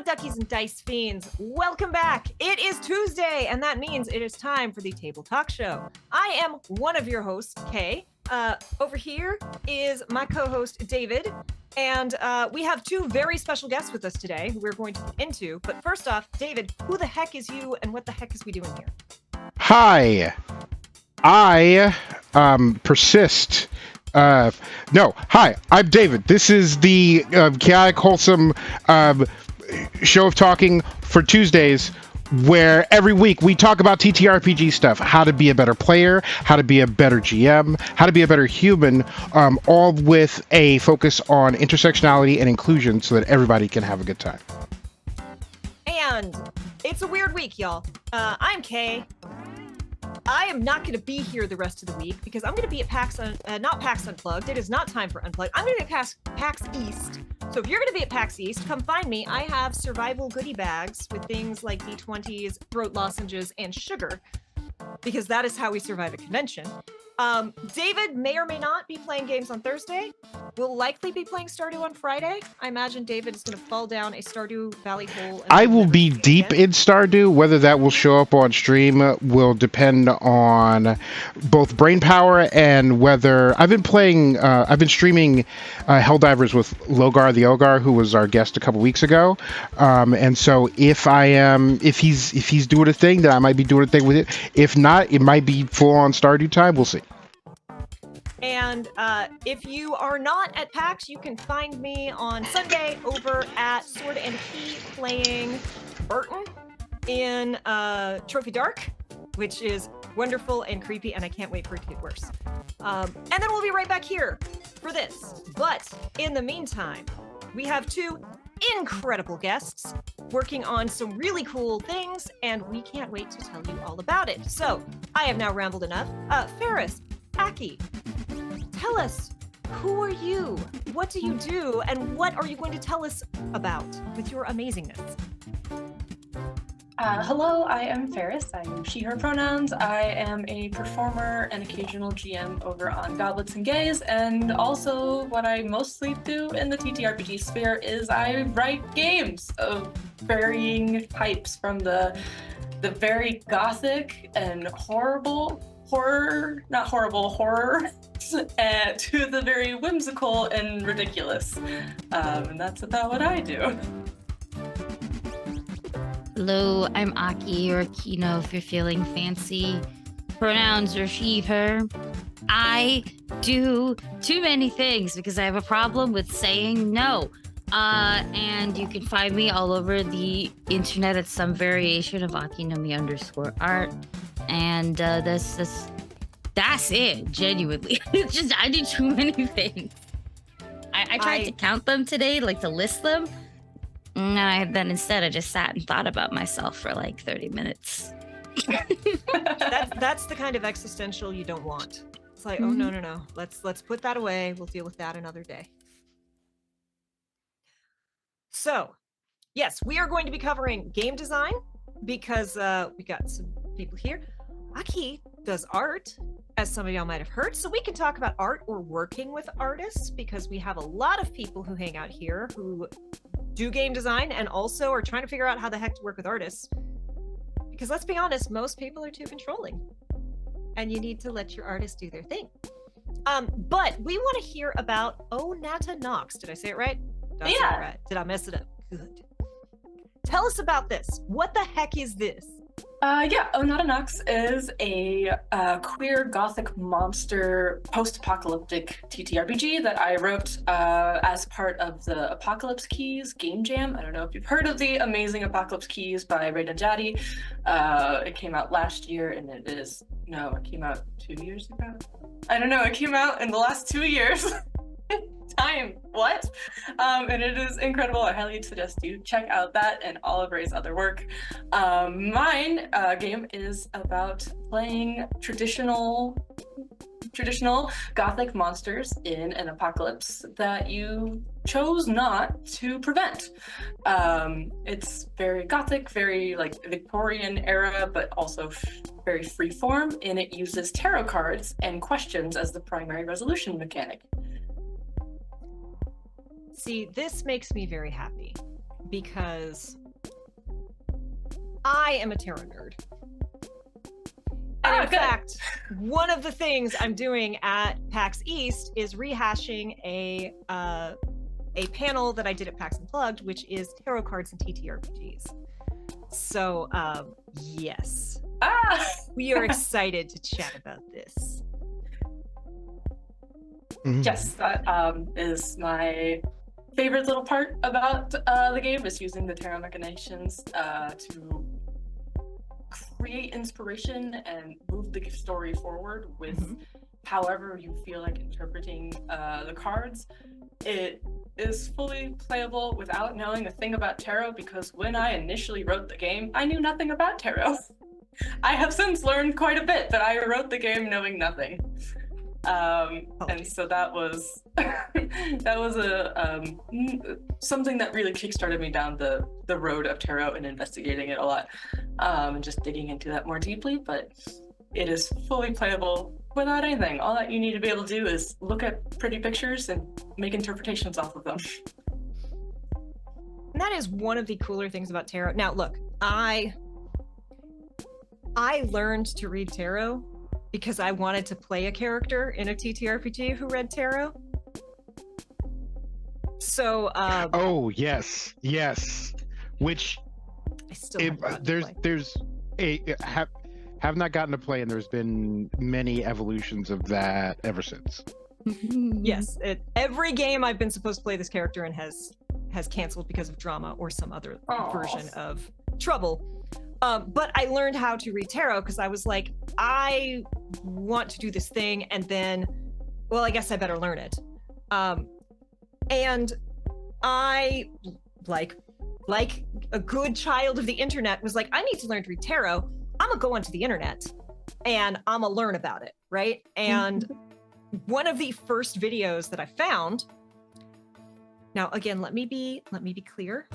Duckies and Dice Fiends, welcome back. It is Tuesday, and that means it is time for the Table Talk Show. I am one of your hosts, Kay. Over here is my co-host, David, and we have two very special guests with us today who we're going to get into. But first off, David, who the heck is you, and what the heck is we doing here? Hi, I persist. Hi, I'm David. This is the chaotic, wholesome show of talking for Tuesdays, where every week we talk about TTRPG stuff, how to be a better player, how to be a better GM, how to be a better human, all with a focus on intersectionality and inclusion so that everybody can have a good time. And it's a weird week, y'all. I'm Kay. I am not going to be here the rest of the week because I'm going to be at not PAX Unplugged. It is not time for Unplugged. I'm going to be at PAX East. So if you're going to be at PAX East, come find me. I have survival goodie bags with things like D20s, throat lozenges, and sugar, because that is how we survive a convention. David may or may not be playing games on Thursday. We'll likely be playing Stardew on Friday. I imagine David is going to fall down a Stardew Valley hole. I will be deep in Stardew. Whether that will show up on stream will depend on both brain power and whether I've been streaming Helldivers with Logar the Ogar, who was our guest a couple weeks ago. And so if he's doing a thing, then I might be doing a thing with it. If not, it might be full on Stardew time. We'll see. And if you are not at PAX, you can find me on Sunday over at Sword and Key playing Burton in Trophy Dark, which is wonderful and creepy, and I can't wait for it to get worse. And then we'll be right back here for this. But in the meantime, we have two incredible guests working on some really cool things, and we can't wait to tell you all about it. So I have now rambled enough. Farris, Aki, tell us, who are you? What do you do? And what are you going to tell us about with your amazingness? Hello, I am Farris. I use she, her pronouns. I am a performer and occasional GM over on Goblets and Gays. And also what I mostly do in the TTRPG sphere is I write games of varying types, from the very gothic and horror to the very whimsical and ridiculous. And that's about what I do. Hello, I'm Aki or Akino if you're feeling fancy. Pronouns are she, her. I do too many things because I have a problem with saying no. And you can find me all over the internet at some variation of Akinomi_art. And that's it, genuinely. It's just, I do too many things. I tried to count them today, like to list them. And then instead I just sat and thought about myself for like 30 minutes. That's the kind of existential you don't want. It's like, oh, no. Let's put that away. We'll deal with that another day. So, yes, we are going to be covering game design because we got some people here. Aki does art, as some of y'all might have heard, so we can talk about art or working with artists, because we have a lot of people who hang out here who do game design and also are trying to figure out how the heck to work with artists. Because let's be honest, most people are too controlling, and you need to let your artists do their thing. But we want to hear about Nata Nox. Did I say it right? Did I say it right? Did I mess it up? Good. Tell us about this. What the heck is this? Nata Nox is a queer gothic monster post-apocalyptic TTRPG that I wrote as part of the Apocalypse Keys game jam. I don't know if you've heard of the amazing Apocalypse Keys by Ray Najati. It came out last year, and it came out 2 years ago. I don't know, it came out in the last 2 years. Time, what? And it is incredible. I highly suggest you check out that and all of Ray's other work. Mine game is about playing traditional gothic monsters in an apocalypse that you chose not to prevent. It's very gothic, very like Victorian era, but also very freeform, and it uses tarot cards and questions as the primary resolution mechanic. See, this makes me very happy because I am a tarot nerd. And in fact, one of the things I'm doing at PAX East is rehashing a panel that I did at PAX Unplugged, which is tarot cards and TTRPGs. So, yes. We are excited to chat about this. Yes, that is my favorite little part about the game, is using the tarot machinations to create inspiration and move the story forward with however you feel like interpreting the cards. It is fully playable without knowing a thing about tarot, because when I initially wrote the game, I knew nothing about tarot. I have since learned quite a bit, but I wrote the game knowing nothing. And so that was something that really kickstarted me down the road of tarot and investigating it a lot, and just digging into that more deeply. But it is fully playable without anything. All that you need to be able to do is look at pretty pictures and make interpretations off of them. And that is one of the cooler things about tarot. Now, look, I learned to read tarot because I wanted to play a character in a TTRPG who read tarot. So, oh yes, which I still have not gotten to play, and there's been many evolutions of that ever since. Yes, every game I've been supposed to play this character in has canceled because of drama or some other version of trouble. But I learned how to read tarot because I was like, I want to do this thing, and then, well, I guess I better learn it. And I, like a good child of the internet, was like, I need to learn to read tarot. I'm gonna go onto the internet and I'm gonna learn about it, right? And one of the first videos that I found, now again, let me be clear.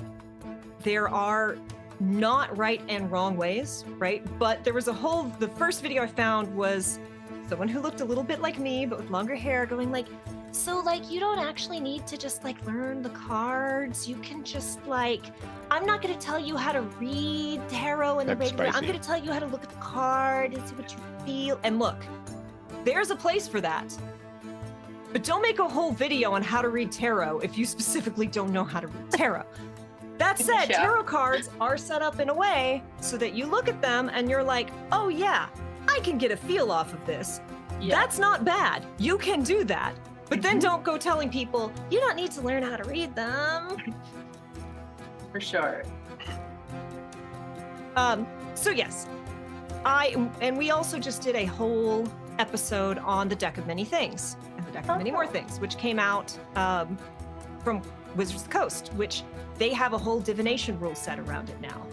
There are not right and wrong ways, right? But there was the first video I found was someone who looked a little bit like me, but with longer hair, going like, so like, you don't actually need to just like learn the cards. You can just like, I'm not going to tell you how to read tarot in the regular way. I'm going to tell you how to look at the card and see what you feel. And look, there's a place for that. But don't make a whole video on how to read tarot if you specifically don't know how to read tarot. That said, tarot cards are set up in a way so that you look at them and you're like, oh yeah, I can get a feel off of this. Yeah. That's not bad. You can do that. But then don't go telling people, you don't need to learn how to read them. For sure. So yes, we also just did a whole episode on the Deck of Many Things and the Deck of Many More Things, which came out from Wizards of the Coast, which they have a whole divination rule set around it now.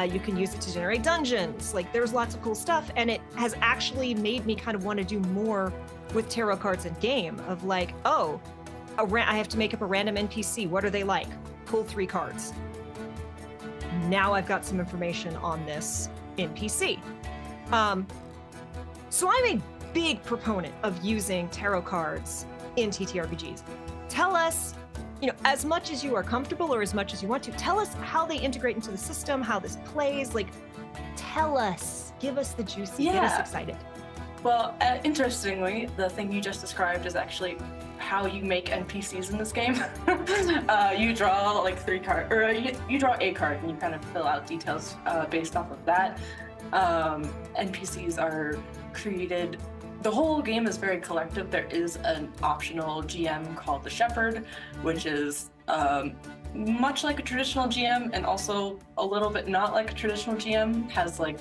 You can use it to generate dungeons. Like, there's lots of cool stuff, and it has actually made me kind of want to do more with tarot cards in game, of like, oh, I have to make up a random NPC. What are they like? Pull 3 cards. Now I've got some information on this NPC. So I'm a big proponent of using tarot cards in TTRPGs. Tell us, as much as you are comfortable or as much as you want to, tell us how they integrate into the system, how this plays. Like, tell us, give us the juicy, get us excited. Well, interestingly, the thing you just described is actually how you make NPCs in this game. You draw like 3 cards, or you draw a card, and you kind of fill out details based off of that. NPCs are created. The whole game is very collective. There is an optional GM called the Shepherd, which is much like a traditional GM, and also a little bit not like a traditional GM. Has like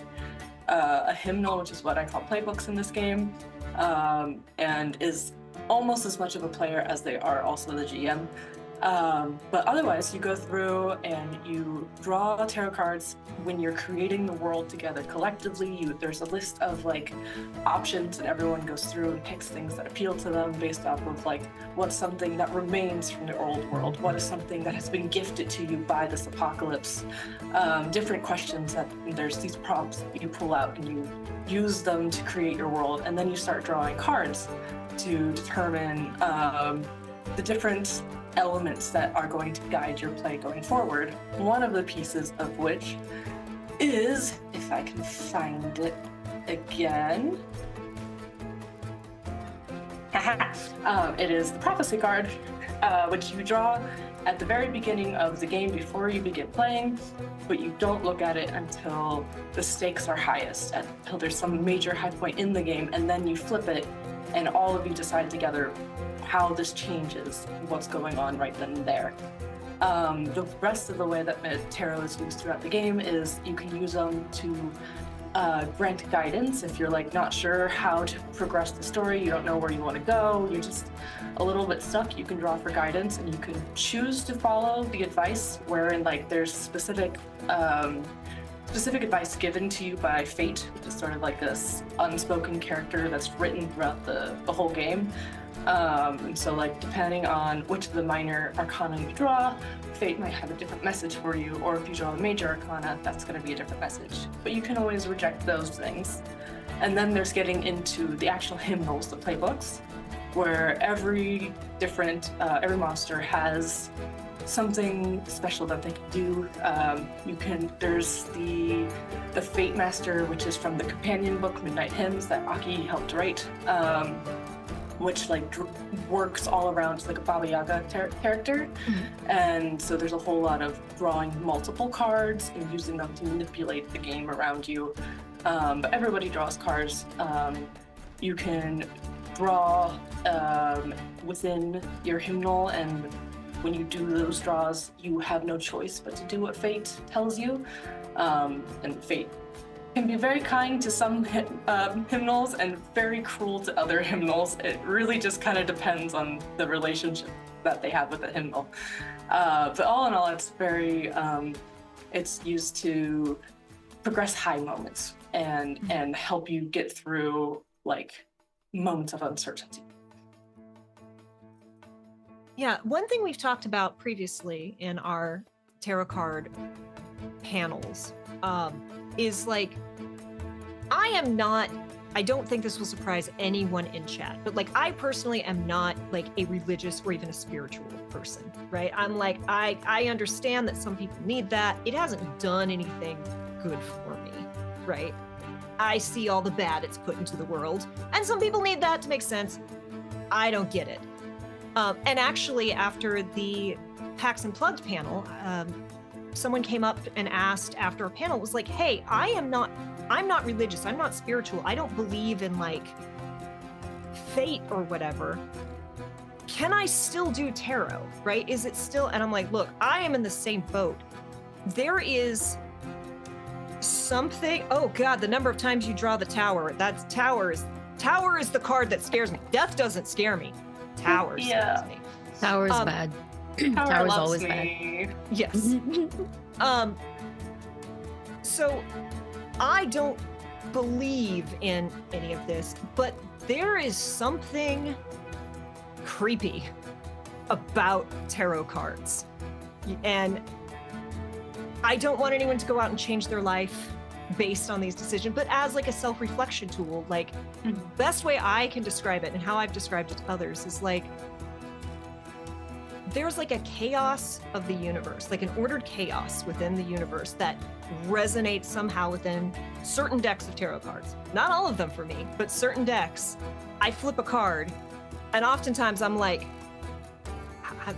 a hymnal, which is what I call playbooks in this game, and is almost as much of a player as they are also the GM. But otherwise, you go through and you draw tarot cards when you're creating the world together collectively. There's a list of like options, and everyone goes through and picks things that appeal to them based off of like, what's something that remains from the old world? What is something that has been gifted to you by this apocalypse? Different questions that there's these prompts that you pull out and you use them to create your world, and then you start drawing cards to determine the different elements that are going to guide your play going forward. One of the pieces of which is, if I can find it again, it is the prophecy card, which you draw at the very beginning of the game before you begin playing, but you don't look at it until the stakes are highest, until there's some major high point in the game, and then you flip it and all of you decide together how this changes what's going on right then and there. The rest of the way that tarot is used throughout the game is you can use them to grant guidance if you're like not sure how to progress the story, you don't know where you want to go, you're just a little bit stuck. You can draw for guidance and you can choose to follow the advice wherein like there's specific advice given to you by fate, which is sort of like this unspoken character that's written throughout the whole game. And so like depending on which of the minor arcana you draw, fate might have a different message for you, or if you draw a major arcana, that's going to be a different message. But you can always reject those things. And then there's getting into the actual hymnals, the playbooks, where every monster has something special that they can do. There's the Fate Master, which is from the companion book Midnight Hymns that Aki helped write, which like works all around like a Baba Yaga character. And so there's a whole lot of drawing multiple cards and using them to manipulate the game around you. But everybody draws cards. You can draw within your hymnal, and when you do those draws, you have no choice but to do what fate tells you. And fate can be very kind to some hymnals and very cruel to other hymnals. It really just kind of depends on the relationship that they have with the hymnal. But all in all, it's very, it's used to progress high moments and help you get through like moments of uncertainty. Yeah, one thing we've talked about previously in our tarot card panels is like, I don't think this will surprise anyone in chat, but like I personally am not like a religious or even a spiritual person, right? I'm like, I understand that some people need that. It hasn't done anything good for me, right? I see all the bad it's put into the world, and some people need that to make sense. I don't get it. And actually, after the Packs and Plugged panel, someone came up and asked after a panel, was like, hey, I'm not religious, I'm not spiritual, I don't believe in like fate or whatever. Can I still do tarot, right? Is it still, and I'm like, look, I am in the same boat. There is something, oh God, the number of times you draw the tower, tower is the card that scares me. Death doesn't scare me. Tower scares me. Tower's bad. Tower's always bad. Yes. So I don't believe in any of this, but there is something creepy about tarot cards. And I don't want anyone to go out and change their life based on these decisions, but as like a self-reflection tool, like best way I can describe it and how I've described it to others is like, there's like a chaos of the universe, like an ordered chaos within the universe that resonates somehow within certain decks of tarot cards. Not all of them for me, but certain decks. I flip a card, and oftentimes I'm like,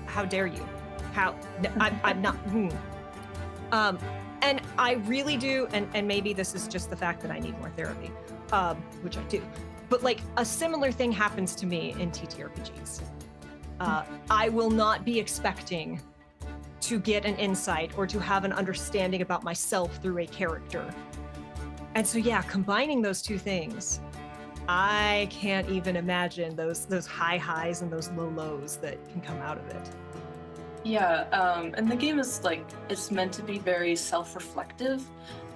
how dare you? I'm not. And I really do, and maybe this is just the fact that I need more therapy, which I do. But like a similar thing happens to me in TTRPGs. I will not be expecting to get an insight or to have an understanding about myself through a character. And so, yeah, combining those two things, I can't even imagine those high highs and those low lows that can come out of it. Yeah, and the game is like, it's meant to be very self-reflective,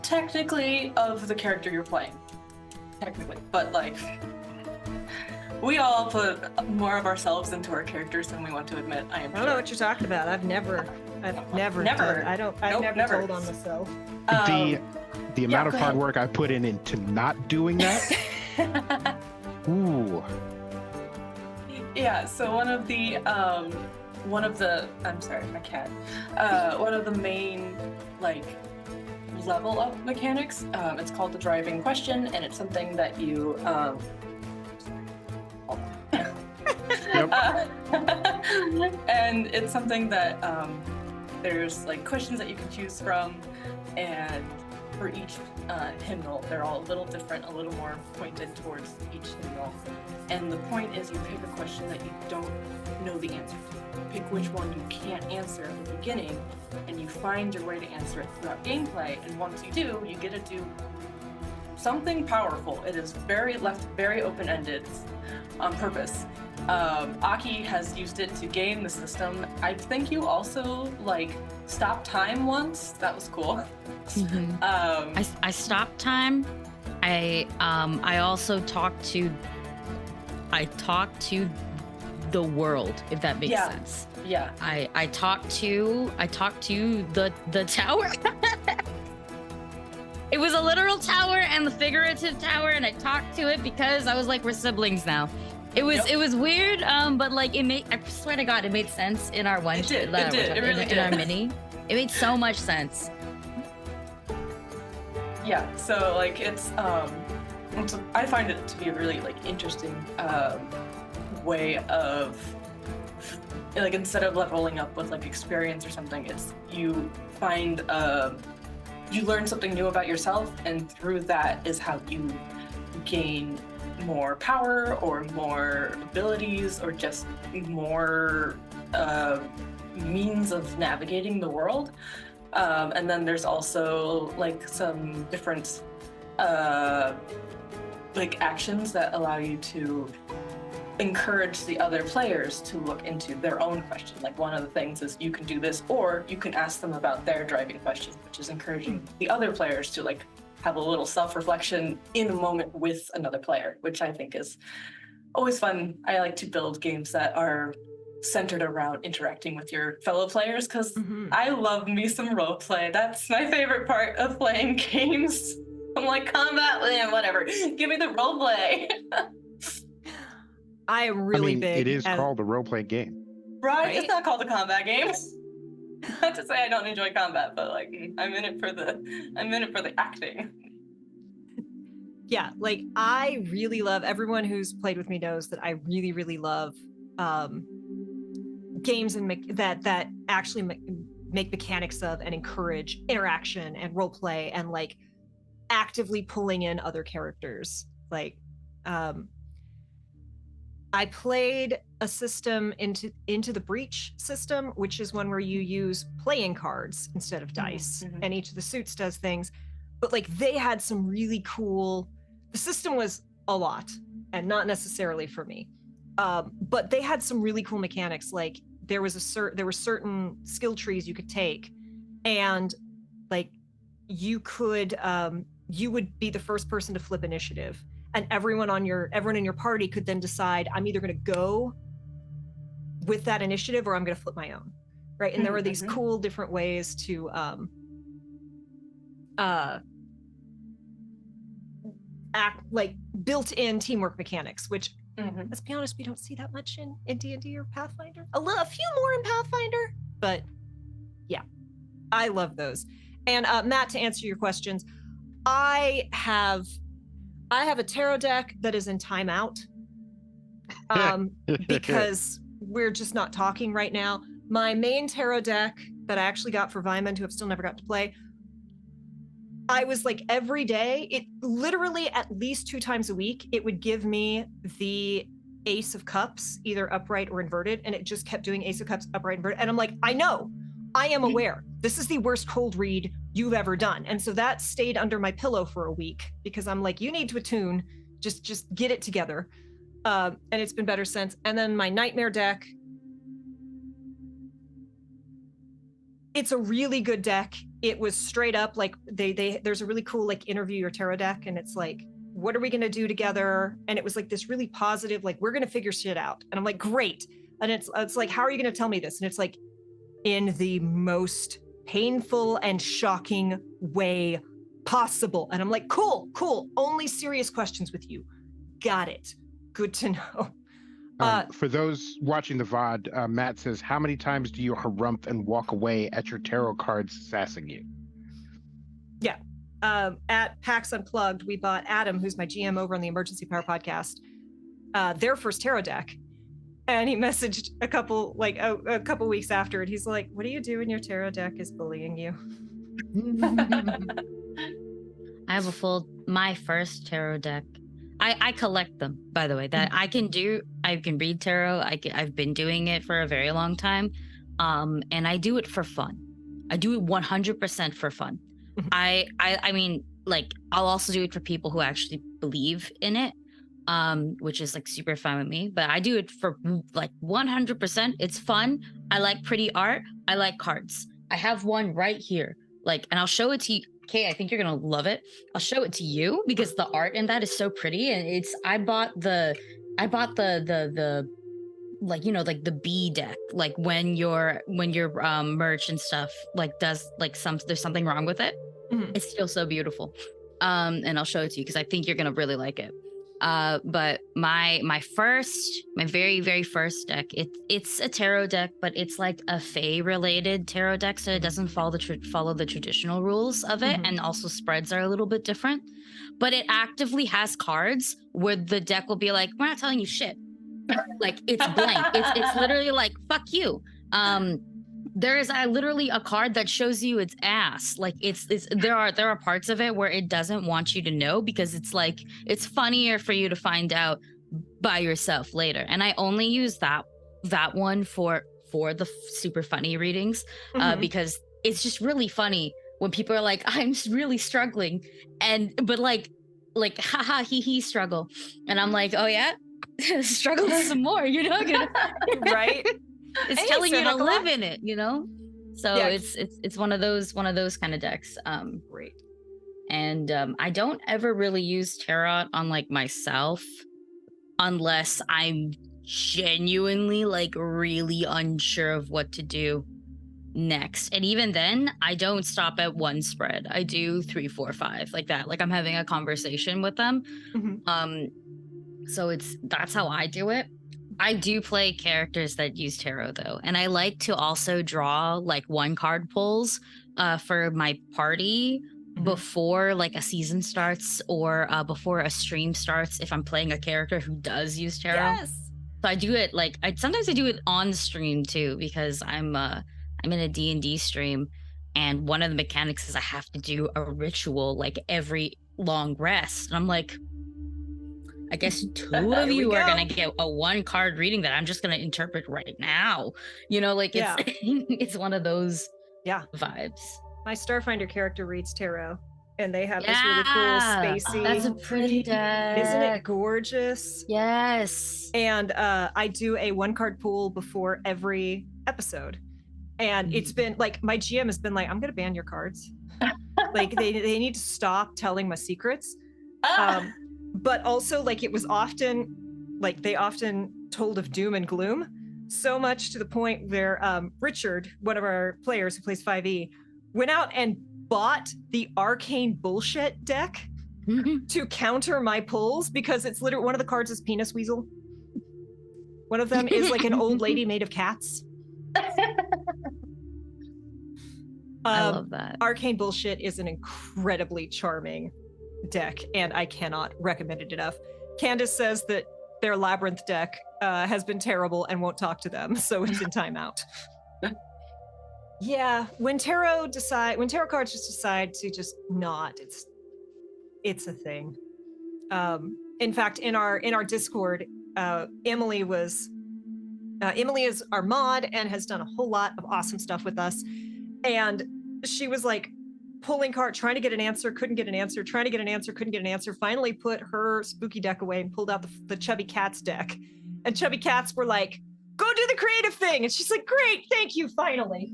technically, of the character you're playing. Technically, but like, we all put more of ourselves into our characters than we want to admit. I don't know what you're talking about. I've never. I've never. Never told on myself. The amount of hard work I put into not doing that. Ooh. Yeah. So one of the one of the main like level up mechanics. It's called the driving question, and it's something that you and it's something that there's like questions that you can choose from, and for each hymnal, they're all a little different, a little more pointed towards each hymnal. And the point is you pick a question that you don't know the answer to. Pick which one you can't answer at the beginning, and you find your way to answer it throughout gameplay. And once you do, you get to do something powerful. It is left very open-ended on purpose. Aki has used it to game the system. I think you also like stopped time once. That was cool. Mm-hmm. I stopped time. I also talked to the world, if that makes sense. Yeah. I talked to the tower. It was a literal tower and the figurative tower, and I talked to it because I was like, we're siblings now. It was weird, but like I swear to God, it made sense in our one. It did. It really did. In our mini, it made so much sense. Yeah. So like I find it to be a really like interesting way of like, instead of leveling up with like experience or something, it's you find you learn something new about yourself, and through that is how you gain more power or more abilities or just more means of navigating the world. And then there's also like some different like actions that allow you to encourage the other players to look into their own question. Like one of the things is you can do this, or you can ask them about their driving question, which is encouraging the other players to like have a little self-reflection in a moment with another player, which I think is always fun. I like to build games that are centered around interacting with your fellow players, because I love me some roleplay. That's my favorite part of playing games. I'm like, combat, whatever. Give me the roleplay. I am really big. It is called a role-playing game. Right? It's not called a combat game. Not to say I don't enjoy combat, but like I'm in it for the acting. Yeah, like I really love, everyone who's played with me knows that I really, really love games that actually make mechanics of and encourage interaction and role play and like actively pulling in other characters. Like I played a system into the Breach system, which is one where you use playing cards instead of dice, and each of the suits does things. But like they had some really cool. The system was a lot, and not necessarily for me, but they had some really cool mechanics. Like there were certain skill trees you could take, and like you would be the first person to flip initiative. And everyone in your party could then decide, I'm either going to go with that initiative or I'm going to flip my own, right? And there were these cool different ways to act like built-in teamwork mechanics, which let's be honest, we don't see that much in D&D or Pathfinder. A few more in Pathfinder, but yeah, I love those. And Matt, to answer your questions, I have a tarot deck that is in timeout because we're just not talking right now. My main tarot deck that I actually got for Vyman, who I've still never got to play, I was like every day, it literally at least 2 times a week, it would give me the Ace of Cups, either upright or inverted, and it just kept doing Ace of Cups, upright, inverted. And I'm like, I know, I am aware. This is the worst cold read you've ever done. And so that stayed under my pillow for a week because I'm like, you need to attune, just get it together. And it's been better since. And then my nightmare deck, it's a really good deck. It was straight up like there's a really cool like interview your tarot deck, and it's like, what are we gonna do together? And it was like this really positive, like we're gonna figure shit out. And I'm like, great. And it's like, how are you gonna tell me this? And it's like, in the most painful and shocking way possible. And I'm like, cool. Only serious questions with you. Got it. Good to know. For those watching the VOD, Matt says, how many times do you harump and walk away at your tarot cards sassing you? Yeah. At PAX Unplugged, we bought Adam, who's my GM over on the Emergency Power podcast, their first tarot deck. And he messaged a couple weeks after it. He's like, what do you do when your tarot deck is bullying you? I have my first tarot deck. I collect them, by the way. That I can read tarot. I've been doing it for a very long time. And I do it for fun. I do it 100% for fun. I mean, like, I'll also do it for people who actually believe in it, which is like super fun with me. But I do it for like 100%. It's fun. I like pretty art. I like cards. I have one right here. Like, and I'll show it to you. Okay, I think you're gonna love it. I'll show it to you because the art in that is so pretty, and I bought the like, you know, like the B deck, like when your merch and stuff like does like there's something wrong with it. It's still so beautiful. And I'll show it to you because I think you're gonna really like it. But my very, very first deck, it's a tarot deck, but it's like a Fae related tarot deck, so it doesn't follow the traditional rules of it, and also spreads are a little bit different. But it actively has cards where the deck will be like, we're not telling you shit. Like, it's blank. It's literally like, fuck you. There is literally a card that shows you its ass. Like, there are parts of it where it doesn't want you to know because it's like, it's funnier for you to find out by yourself later. And I only use that one for the super funny readings, because it's just really funny when people are like, I'm really struggling, but like haha he struggle, and I'm like, oh yeah, struggle some more, you know. Right. It's Hey, telling you to Santa live Claus. in it, you know. So Yeah. it's one of those kind of decks. Great. And I don't ever really use tarot on like myself unless I'm genuinely like really unsure of what to do next. And even then, I don't stop at one spread. I do 3, 4, 5, like that. Like I'm having a conversation with them. So that's how I do it. I do play characters that use tarot though, and I like to also draw like 1 card pulls for my party before like a season starts or before a stream starts if I'm playing a character who does use tarot. Yes. So I do it like sometimes I do it on stream too because I'm in a D&D stream, and one of the mechanics is I have to do a ritual like every long rest. And I'm like, I guess 2 of you are going to get a 1 card reading that I'm just going to interpret right now. You know, like it's it's one of those vibes. My Starfinder character reads tarot, and they have this really cool spacey. That's a pretty deck. Isn't it gorgeous? Yes. And I do a 1 card pool before every episode. And it's been like, my GM has been like, I'm going to ban your cards. Like they need to stop telling my secrets. But also, like, it was often, like, they often told of doom and gloom, so much to the point where Richard, one of our players who plays 5e, went out and bought the arcane bullshit deck to counter my pulls, because it's literally, one of the cards is Penis Weasel. One of them is like an old lady made of cats. I love that. Arcane bullshit is an incredibly charming deck, and I cannot recommend it enough. Candace says that their labyrinth deck has been terrible and won't talk to them, so it's in timeout. Yeah, when tarot cards just decide to just not, it's a thing. In fact, in our Discord, Emily is our mod and has done a whole lot of awesome stuff with us, and she was like pulling cards, trying to get an answer, couldn't get an answer, trying to get an answer, couldn't get an answer, finally put her spooky deck away and pulled out the Chubby Cats deck. And Chubby Cats were like, go do the creative thing. And she's like, great, thank you, finally.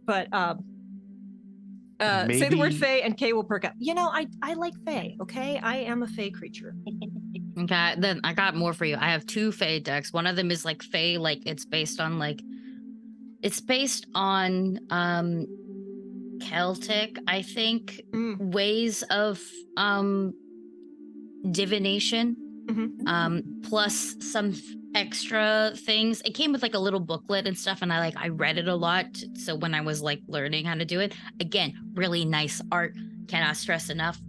But say the word Fae and Kay will perk up. You know, I like Fae, okay? I am a Fae creature. Okay, then I got more for you. I have 2 Fae decks. One of them is like Fae, like it's based on Celtic, I think, ways of divination, plus some extra things. It came with like a little booklet and stuff, and I read it a lot. So when I was like learning how to do it, again, really nice art. Cannot stress enough.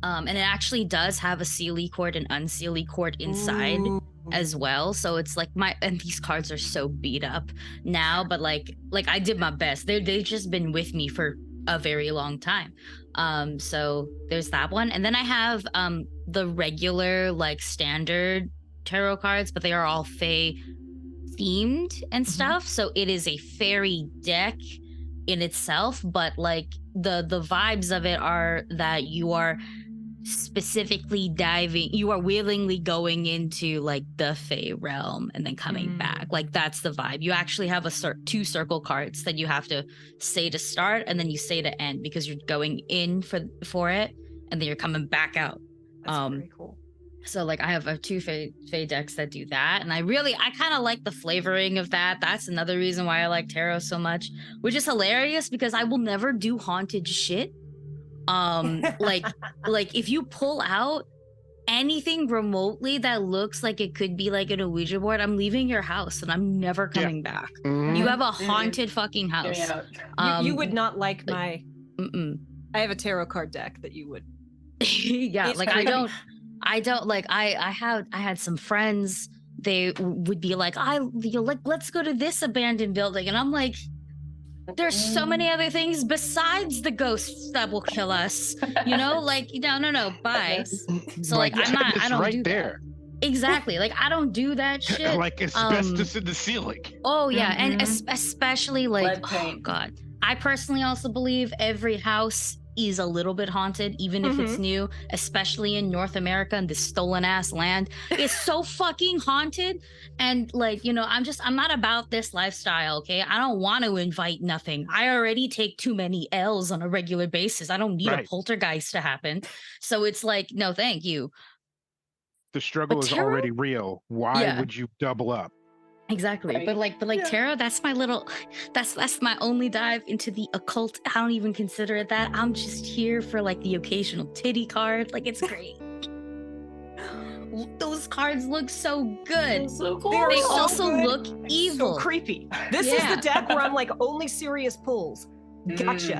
And it actually does have a Sealy cord and unsealy cord inside as well. So it's like and these cards are so beat up now, but like I did my best. They've just been with me for a very long time. So there's that one. And then I have the regular like standard tarot cards, but they are all fae themed and stuff. So it is a fairy deck in itself, but like the vibes of it are that you are specifically you are willingly going into like the fae realm and then coming back. Like that's the vibe. You actually have two circle cards that you have to say to start and then you say to end, because you're going in for it and then you're coming back out. That's very cool. So like I have two fae decks that do that, and I kind of like the flavoring of that. That's another reason why I like tarot so much, which is hilarious because I will never do haunted shit. Like if you pull out anything remotely that looks like it could be like an Ouija board, I'm leaving your house and I'm never coming back. You have a haunted fucking house. You would not like my I have a tarot card deck that you would. Yeah, it's like creepy. I don't like I had some friends, they would be like, let's go to this abandoned building, and I'm like, there's so many other things besides the ghosts that will kill us, you know, like no, bye. So like I don't do there. That. Exactly, like I don't do that shit. Like asbestos in the ceiling. Oh yeah, and especially like, oh god, I personally also believe every house is a little bit haunted, even if it's new, especially in North America and this stolen ass land. It's so fucking haunted. And like, you know, I'm not about this lifestyle, okay? I don't want to invite nothing. I already take too many L's on a regular basis. I don't need a poltergeist to happen. So it's like, no, thank you. The struggle is already real. Why would you double up? Exactly. Right. But like tarot, that's my only dive into the occult. I don't even consider it that. I'm just here for like the occasional titty card. Like it's great. Those cards look so good. So cool. They so also good. look evil. So creepy. This is the deck where I'm like only serious pulls. Gotcha.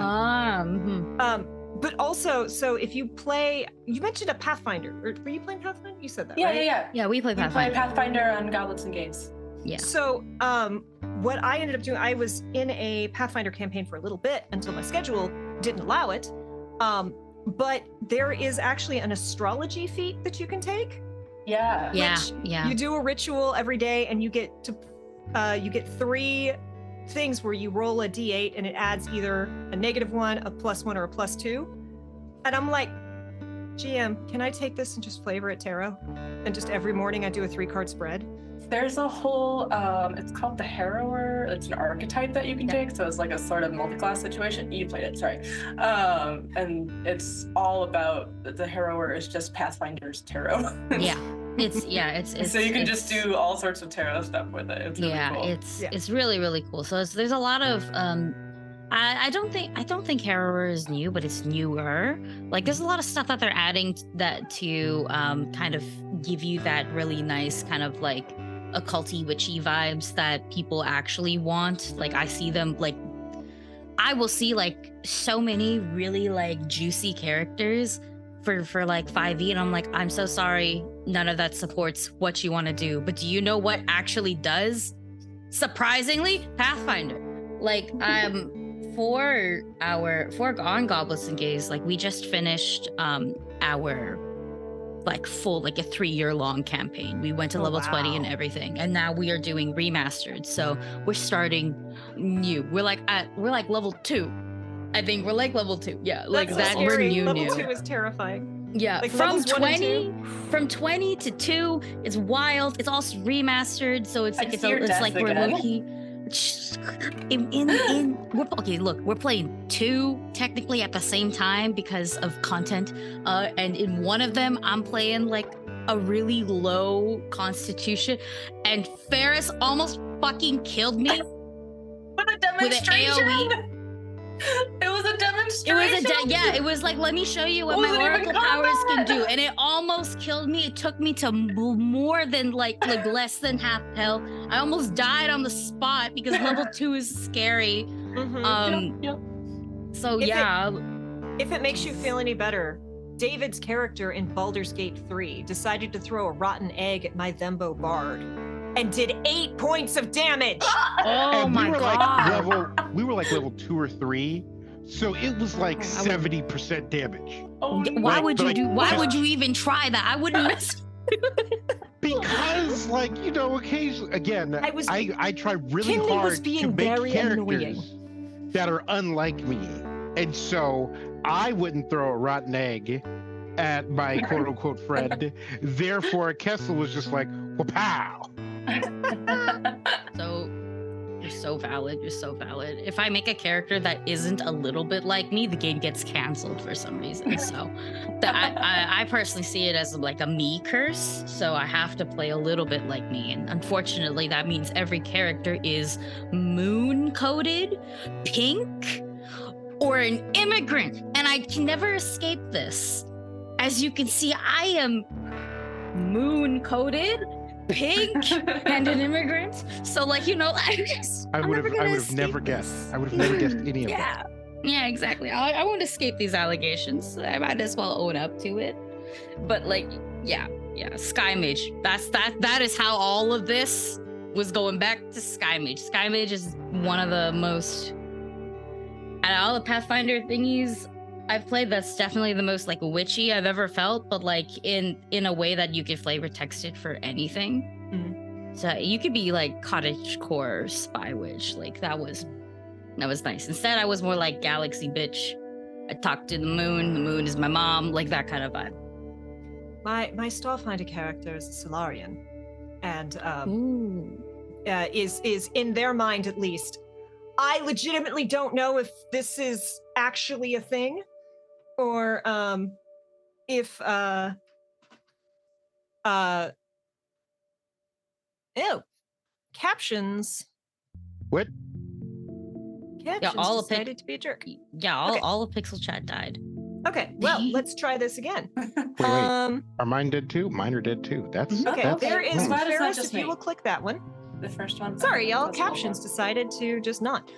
But also, so if you play, you mentioned a Pathfinder. Or were you playing Pathfinder? You said that, right? Yeah, we play Pathfinder. We play Pathfinder on Goblets and Games. Yeah. So what I ended up doing, I was in a Pathfinder campaign for a little bit until my schedule didn't allow it. But there is actually an astrology feat that you can take. Yeah. Yeah. You do a ritual every day and you get 3 things where you roll a d8 and it adds either a -1, a +1, or a +2. And I'm like, GM, can I take this and just flavor it tarot? And just every morning I do a 3-card spread. There's a whole, it's called the Harrower. It's an archetype that you can take. So it's like a sort of multi-class situation. You played it, sorry. And it's all about, the Harrower is just Pathfinder's tarot. It's so you can just do all sorts of tarot stuff with it. It's really cool. It's really, really cool. So there's a lot of, I don't think Harrower is new, but it's newer. Like there's a lot of stuff that they're adding to kind of give you that really nice kind of like occulty witchy vibes that people actually want. Like I see them, like I will see like so many really like juicy characters for like 5e, and I'm like, I'm so sorry, none of that supports what you want to do. But do you know what actually does? Surprisingly, Pathfinder. Like for on Goblets and Gays, like we just finished our like full, like a 3-year-long campaign. We went to level 20 and everything, and now we are doing remastered. So we're starting new. We're like level 2. I think we're like level 2. Yeah, like That's that. We're new. Level 2 is terrifying. Yeah, like from 20 to 2, it's wild. It's also remastered, so it's like it's like we're low-key. Okay, look, we're playing 2 technically at the same time because of content, and in one of them I'm playing like a really low constitution, and Farris almost fucking killed me with a demonstration. It was a demonstration. It was like, let me show you what Wasn't my even oracle powers can combat. do, and it almost killed me. It took me to more than like less than half health. I almost died on the spot because level 2 is scary. Yep. So If yeah. If it makes you feel any better, David's character in Baldur's Gate 3 decided to throw a rotten egg at my Thembo Bard and did 8 points of damage. Oh And my god. we were like level 2 or 3, so it was like 70% damage. Oh, Why Like- would you like, do? Why just- would you even try that? I wouldn't miss. Because, like, you know, occasionally, again, I try really Kinley was hard to being make very characters that are unlike me, and so I wouldn't throw a rotten egg at my quote-unquote friend. Therefore, Kessel was just like, "Wow!" So you're so valid. You're so valid. If I make a character that isn't a little bit like me, the game gets canceled for some reason. So I personally see it as like a me curse. So I have to play a little bit like me. And unfortunately, that means every character is moon coded, pink, or an immigrant. And I can never escape this. As you can see, I am moon coded, pink, and an immigrant. So, like, you know, I would have never guessed. I would have never guessed any of that. Yeah, exactly. I won't escape these allegations. I might as well own up to it. But like, yeah, Sky Mage. That is how all of this was going back to Sky Mage. Sky Mage is one of the most, out of all the Pathfinder thingies I've played, that's definitely the most like witchy I've ever felt, but like in a way that you could flavor text it for anything. So you could be like cottagecore spy witch. Like that was nice. Instead, I was more like galaxy bitch. I talk to the moon is my mom, like that kind of vibe. My Starfinder character is a Solarian, and is in their mind at least. I legitimately don't know if this is actually a thing, or if captions. What? Captions all of decided to be a jerk. Yeah, Okay. all of Pixel Chat died. Okay, well, let's try this again. Wait. Are mine dead too? Mine are dead too. That's Okay, that's, there is glad it's not Farris, just if you me. will click that one. The first one. Sorry, y'all, That's all captions one. decided to just not.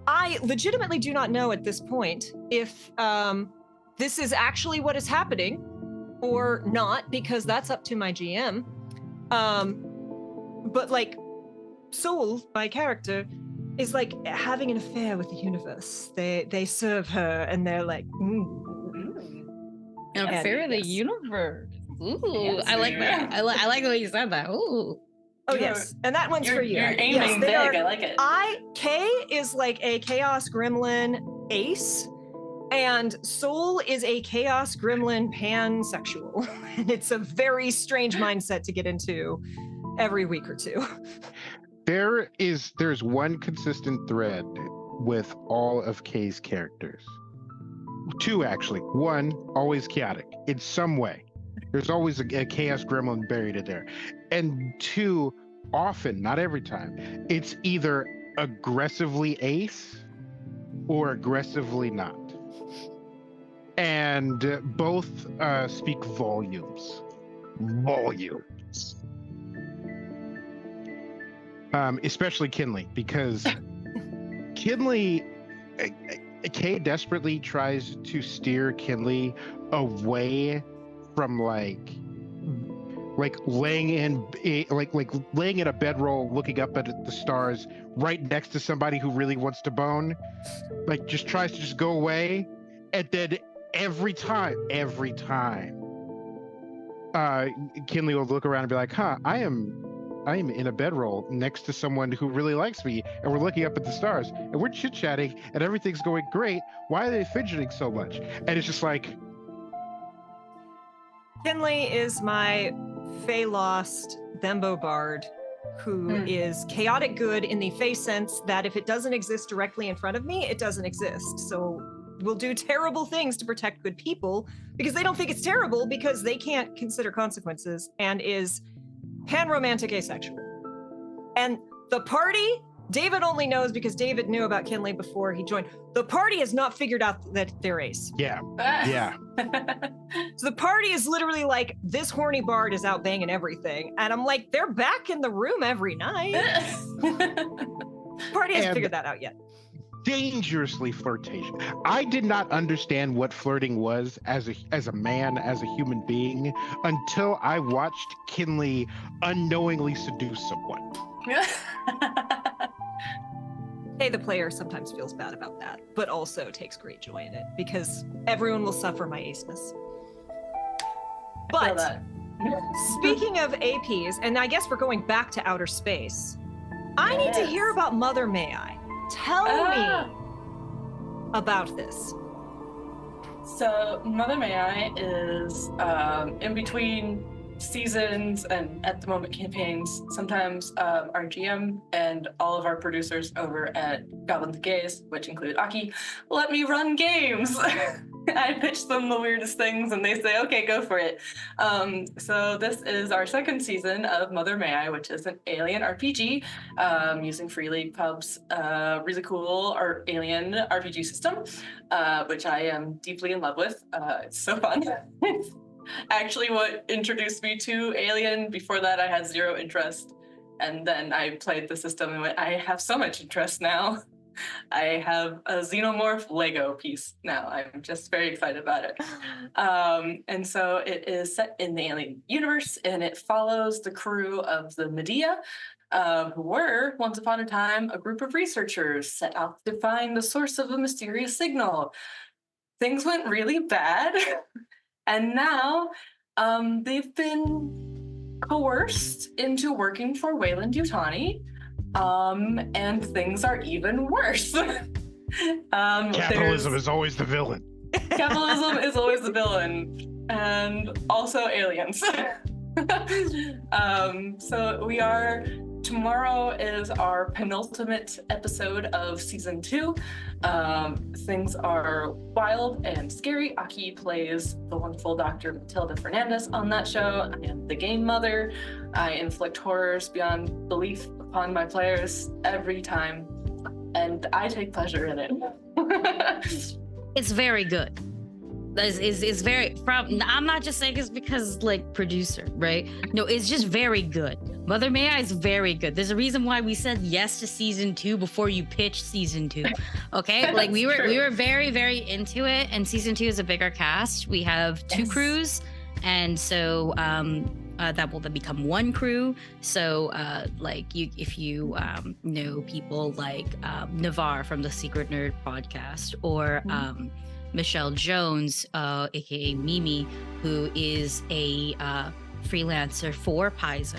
I legitimately do not know at this point if this is actually what is happening or not, because that's up to my GM. But like, Soul, my character, is like having an affair with the universe. They serve her, and they're like, An affair of the yes. universe. Ooh, Yes, I like yeah. that. I like the way you said that. Ooh. Oh You're- yes, and that one's for you. You're aiming Yes, they big. are. I like it. K is like a Chaos Gremlin ace, and Soul is a Chaos Gremlin pansexual. And it's a very strange mindset to get into every week or two. There's one consistent thread with all of Kay's characters. Two, actually. One, always chaotic in some way. There's always a chaos gremlin buried in there. And two, often, not every time, it's either aggressively ace or aggressively not. And both speak volumes. Volumes. Especially Kinley, because Kinley, Kay desperately tries to steer Kinley away from like laying in a bedroll, looking up at the stars, right next to somebody who really wants to bone. Like, just tries to just go away, and then every time, Kinley will look around and be like, "Huh, I am in a bedroll next to someone who really likes me, and we're looking up at the stars, and we're chit-chatting, and everything's going great. Why are they fidgeting so much?" And it's just like, Kinley is my Fey Lost Thembo Bard, who is chaotic good in the Fey sense that if it doesn't exist directly in front of me, it doesn't exist. So will do terrible things to protect good people because they don't think it's terrible because they can't consider consequences, and is pan-romantic asexual. And the party David only knows because David knew about Kinley before he joined. The party has not figured out that they're ace. Yeah. Yeah. So the party is literally like, this horny bard is out banging everything. And I'm like, they're back in the room every night. Party hasn't figured that out yet. Dangerously flirtatious. I did not understand what flirting was as a man, as a human being, until I watched Kinley unknowingly seduce someone. Hey, the player sometimes feels bad about that, but also takes great joy in it because everyone will suffer my aceness. But speaking of APs, and I guess we're going back to outer space, I need to hear about Mother May I. Tell me about this. So Mother May I is in between seasons and at the moment campaigns. Sometimes our GM and all of our producers over at Goblin the Gaze, which include Aki, let me run games. I pitch them the weirdest things and they say, okay, go for it. So this is our second season of Mother May I, which is an Alien RPG using Free League Pub's really cool Alien RPG system, which I am deeply in love with. It's so fun. Actually what introduced me to Alien. Before that I had zero interest, and then I played the system and went, I have so much interest now. I have a xenomorph Lego piece now. I'm just very excited about it. And so it is set in the Alien universe, and it follows the crew of the Medea, who were, once upon a time, a group of researchers set out to find the source of a mysterious signal. Things went really bad. And now they've been coerced into working for Wayland Yutani, and things are even worse. Capitalism is always the villain. Capitalism is always the villain, and also aliens. So we are. Tomorrow is our penultimate episode of season 2. Things are wild and scary. Aki plays the wonderful Dr. Matilda Fernandez on that show. I am the game mother. I inflict horrors beyond belief upon my players every time, and I take pleasure in it. It's very good. Is very I'm not just saying it's because like producer, right? No, it's just very good. Mother May I is very good. There's a reason why we said yes to season 2 before you pitched season 2. Okay? Like we were very, very into it, and season 2 is a bigger cast. We have 2 crews, and so that will then become 1 crew. So if you know people like Navarre from the Secret Nerd podcast, or Michelle Jones, aka Mimi, who is a freelancer for Paizo.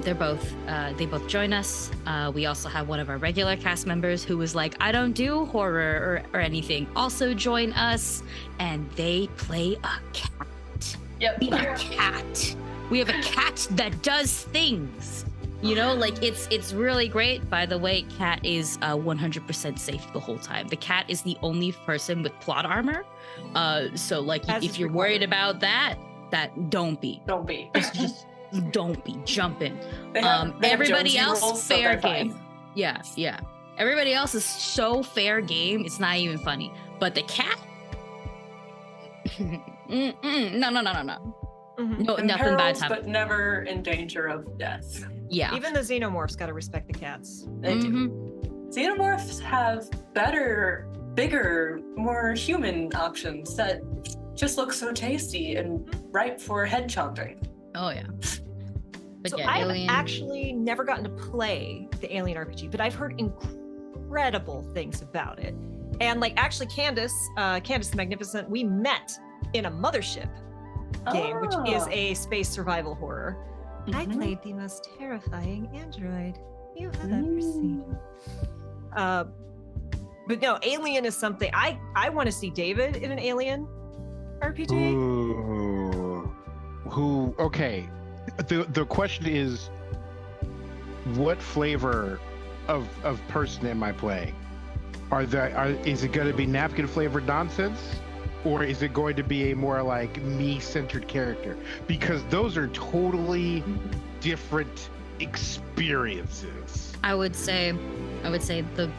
They both join us. We also have one of our regular cast members who was like, I don't do horror or anything, also join us, and they play a cat. Yep. We have a cat. We have a cat that does things. You know, like it's really great. By the way, cat is 100% safe the whole time. The cat is the only person with plot armor. So like if you're worried about that don't be. Just don't be jumping. Everybody else fair game. Yeah. Everybody else is so fair game. It's not even funny. But the cat, no. Mm-hmm. No, nothing bad's happening. But never in danger of death. Yeah. Even the xenomorphs gotta respect the cats. They do. Xenomorphs have better, bigger, more human options that just look so tasty and ripe for head chomping. Oh yeah. But So yeah, I've Alien. actually never gotten to play the Alien RPG, but I've heard incredible things about it. And like actually Candace the Magnificent, we met in a mothership game, which is a space survival horror. I played the most terrifying android you have ever seen. But no, Alien is something I want to see David in an Alien RPG. Ooh. Okay. The question is, what flavor of person am I playing? Is it going to be napkin flavored nonsense? Or is it going to be a more like me-centered character? Because those are totally different experiences. I would say the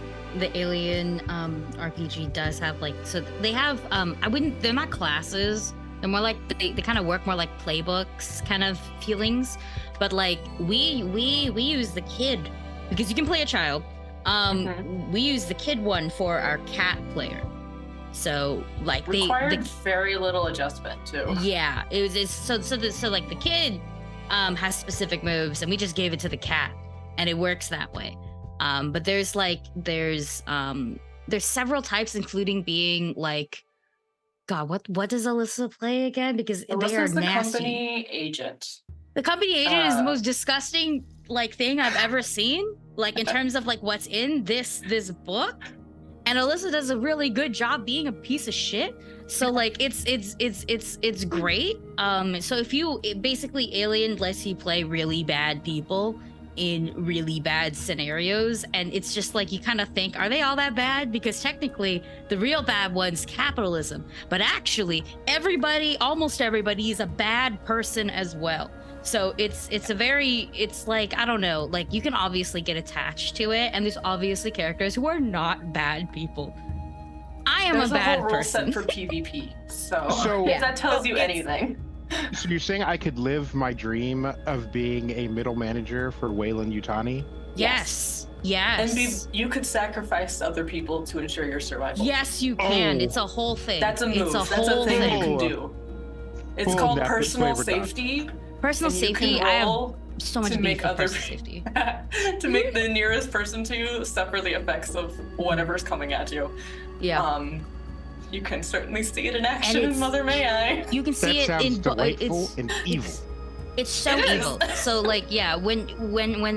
Alien RPG does have like, so they have they're not classes. They're more like they kind of work more like playbooks kind of feelings, but like we use the kid because you can play a child. We use the kid one for our cat player. So like required very little adjustment too. Yeah, so like the kid has specific moves, and we just gave it to the cat, and it works that way. But there's several types, including being like, God, what does Alyssa play again? Because Alyssa's they are the nasty. company agent. The company agent is the most disgusting like thing I've ever seen. Like in terms of like what's in this book. And Alyssa does a really good job being a piece of shit. So like it's great. So basically Alien lets you play really bad people in really bad scenarios, and it's just like you kind of think, are they all that bad? Because technically the real bad one's capitalism, but actually almost everybody is a bad person as well. So it's like, I don't know, like you can obviously get attached to it, and there's obviously characters who are not bad people. I am a bad whole person. Set for PvP, so So- if that tells you anything. So you're saying I could live my dream of being a middle manager for Wayland Yutani? Yes. And you could sacrifice other people to ensure your survival. Yes, you can. Oh. It's a whole thing. That's a move. It's That's a thing that you can thing. do. It's Full called depth personal flavor done. safety. Personal and you can safety. I have roll so much to beef make with other personal safety. to make the nearest person to you suffer the effects of whatever's coming at you. Yeah. You can certainly see it in action in it's- Mother May I. You can see That it in sounds delightful and evil. It's so It is. evil. So like, yeah, when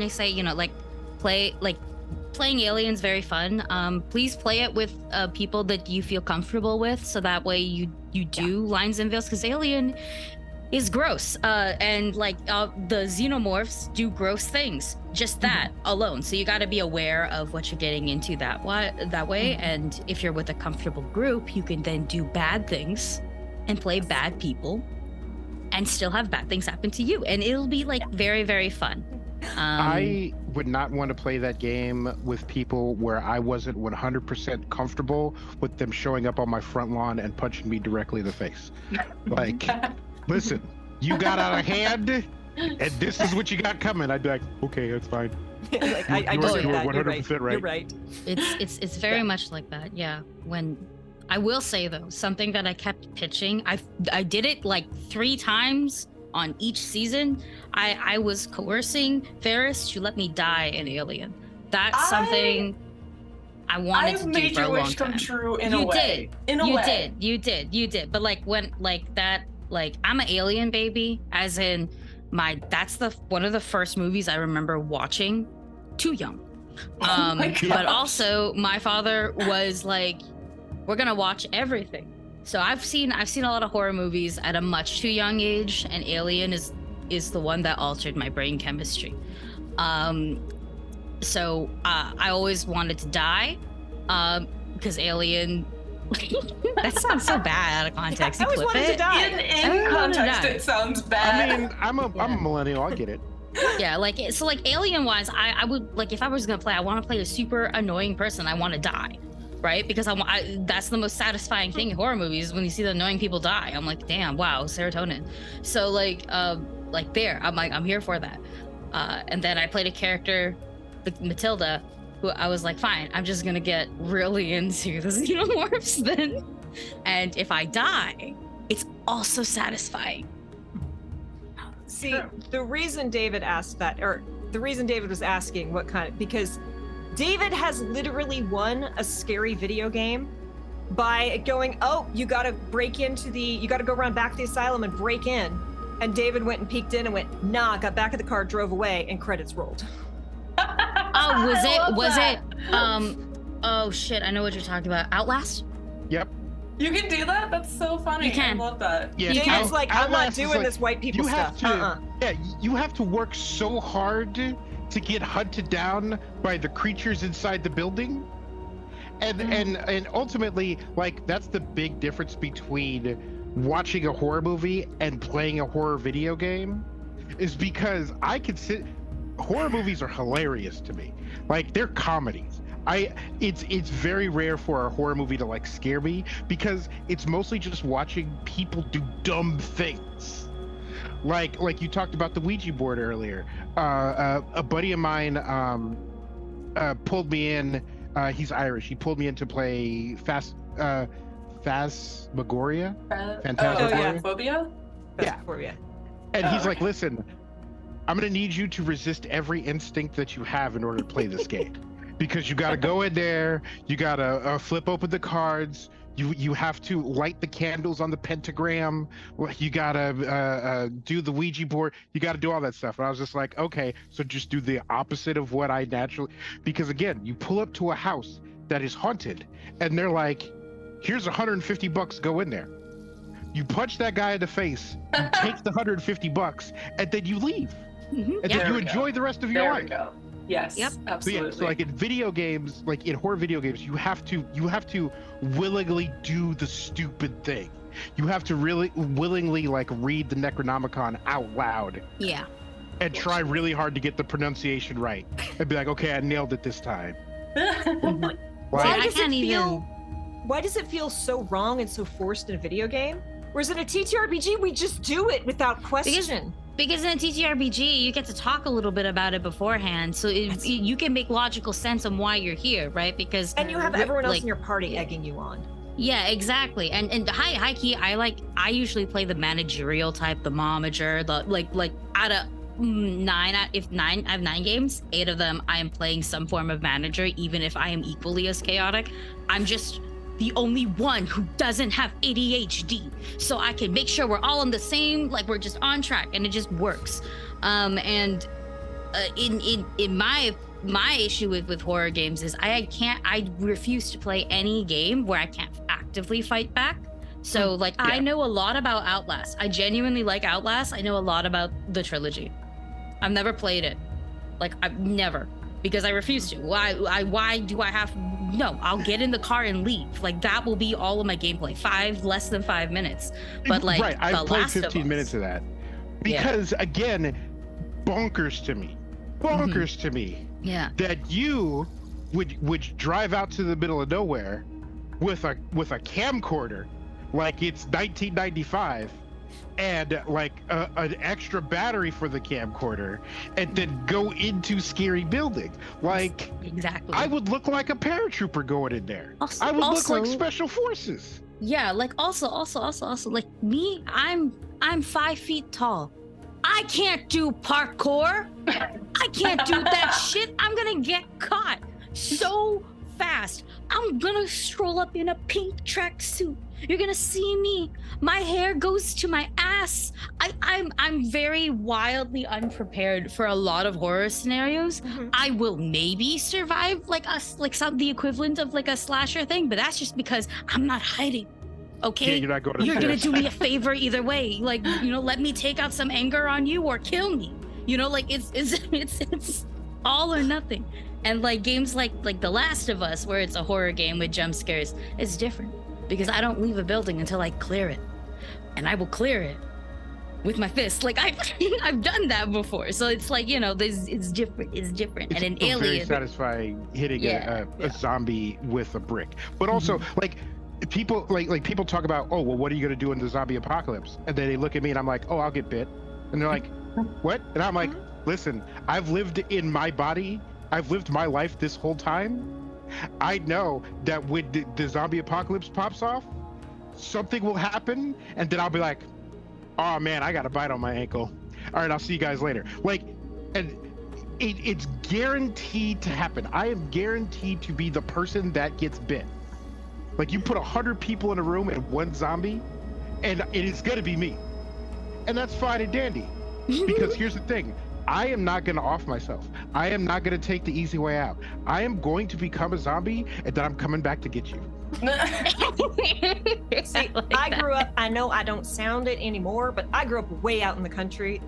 they say, you know, like playing Alien's very fun. Please play it with people that you feel comfortable with, so that way you do lines and veils, because Alien is gross, and like the xenomorphs do gross things, just that alone. So you got to be aware of what you're getting into that way. And if you're with a comfortable group, you can then do bad things and play bad people and still have bad things happen to you, and it'll be like very, very fun. I would not want to play that game with people where I wasn't 100% comfortable with them showing up on my front lawn and punching me directly in the face. Like, listen, you got out of hand, and this is what you got coming. I'd be like, okay, that's fine. Like, I You just are did that. You're 100% right. You're right. It's very much like that. Yeah. When I will say though, something that I kept pitching, I did it like 3 times on each season. I was coercing Farris to let me die in Alien. That's something I wanted I've to do made for a your long wish come time. true in a way. You did. But like when like that, like I'm an Alien baby, as in that's one of the first movies I remember watching too young. Oh my gosh. But also my father was like, we're gonna watch everything. So I've seen a lot of horror movies at a much too young age, and Alien is the one that altered my brain chemistry. So I always wanted to die, because Alien. That sounds so bad out of context. I always wanted to die. In context, it sounds bad. I mean, I'm a millennial. I get it. Yeah, like so, like Alien wise, I would like, if I was gonna play, I want to play a super annoying person. I want to die, right? Because that's the most satisfying thing in horror movies, when you see the annoying people die. I'm like, damn, wow, serotonin. So like there, I'm like, I'm here for that. And then I played a character, Matilda, who I was like, fine, I'm just gonna get really into the xenomorphs then. And if I die, it's also satisfying. See, the reason David asked that, or the reason David was asking what kind of, because David has literally won a scary video game by going, oh, you gotta you gotta go around back to the asylum and break in. And David went and peeked in and went, nah, got back of the car, drove away, and credits rolled. Oh, was I love it oh shit, I know what you're talking about. Outlast? Yep. You can do that? That's so funny. You can. I love that. Yeah. David's like, I'm not Outlast is doing like, this white people you have stuff. to, yeah, you have to work so hard to get hunted down by the creatures inside the building, and ultimately, like, that's the big difference between watching a horror movie and playing a horror video game, is because I could sit. horror movies are hilarious to me. Like, they're comedies. It's very rare for a horror movie to like scare me because it's mostly just watching people do dumb things. Like you talked about the Ouija board earlier. A buddy of mine pulled me in. He's Irish. He pulled me in to play Phasmagoria. Phantasmagoria. Phobia. Yeah. And he's like, listen, I'm gonna need you to resist every instinct that you have in order to play this game, because you gotta go in there, you gotta flip open the cards, you have to light the candles on the pentagram, you gotta do the Ouija board, you gotta do all that stuff. And I was just like, okay, so just do the opposite of what I naturally, because again, you pull up to a house that is haunted, and they're like, here's $150, go in there. You punch that guy in the face, you take the $150, and then you leave. And then you enjoy the rest of your life. There we go. Yes. Yep. Absolutely. So like in video games, like in horror video games, you have to willingly do the stupid thing. You have to really willingly like read the Necronomicon out loud. Yeah. And try really hard to get the pronunciation right. And be like, okay, I nailed it this time. Why does it feel so wrong and so forced in a video game? Whereas in a TTRPG, we just do it without question. Because in a TTRPG, you get to talk a little bit about it beforehand, so you can make logical sense on why you're here, right? Because and you have everyone else in your party egging you on. Yeah, exactly. And high key, I usually play the managerial type, the momager, the like out of I have 9 games, 8 of them I am playing some form of manager, even if I am equally as chaotic. I'm just the only one who doesn't have ADHD, so I can make sure we're all on the same, like we're just on track, and it just works. In my issue with horror games is I refuse to play any game where I can't actively fight back. So I know a lot about Outlast. I genuinely like Outlast. I know a lot about the trilogy. I've never played it. I've never. Because I refuse to. Why do I have? No, I'll get in the car and leave. That will be all of my gameplay. less than 5 minutes. But right, I played 15 minutes of that. Because again, bonkers to me. Yeah. That you would drive out to the middle of nowhere with a camcorder, like it's 1995. And an extra battery for the camcorder, and then go into scary building. Exactly. I would look like a paratrooper going in there. I would look like special forces. Yeah, also, like me, I'm 5 feet tall. I can't do parkour. I can't do that shit. I'm gonna get caught so fast. I'm gonna stroll up in a pink tracksuit. You're gonna see me. My hair goes to my ass. I'm very wildly unprepared for a lot of horror scenarios. Mm-hmm. I will maybe survive the equivalent of a slasher thing, but that's just because I'm not hiding. Okay, yeah, you're gonna do me a favor either way. Let me take out some anger on you or kill me. It's all or nothing. And games like The Last of Us, where it's a horror game with jump scares, it's different. Because I don't leave a building until I clear it. And I will clear it with my fist. I've done that before. So it's it's different. It's different. It's and an alien. Very satisfying hitting a zombie with a brick. But also, people people talk about, oh, well, what are you gonna do in the zombie apocalypse? And then they look at me and I'm like, oh, I'll get bit. And they're like, what? And I'm like, listen, I've lived in my body. I've lived my life this whole time. I know that when the zombie apocalypse pops off, something will happen, and then I'll be like, oh man, I got a bite on my ankle. All right, I'll see you guys later. And it's guaranteed to happen. I am guaranteed to be the person that gets bit. You put 100 people in a room and one zombie, and it is gonna be me. And that's fine and dandy. Because here's the thing. I am not going to off myself. I am not going to take the easy way out. I am going to become a zombie, and then I'm coming back to get you. See, I grew up, I know I don't sound it anymore, but I grew up way out in the country.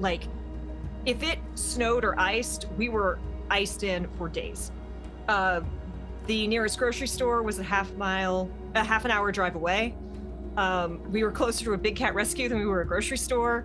If it snowed or iced, we were iced in for days. The nearest grocery store was a half an hour drive away. We were closer to a big cat rescue than we were a grocery store.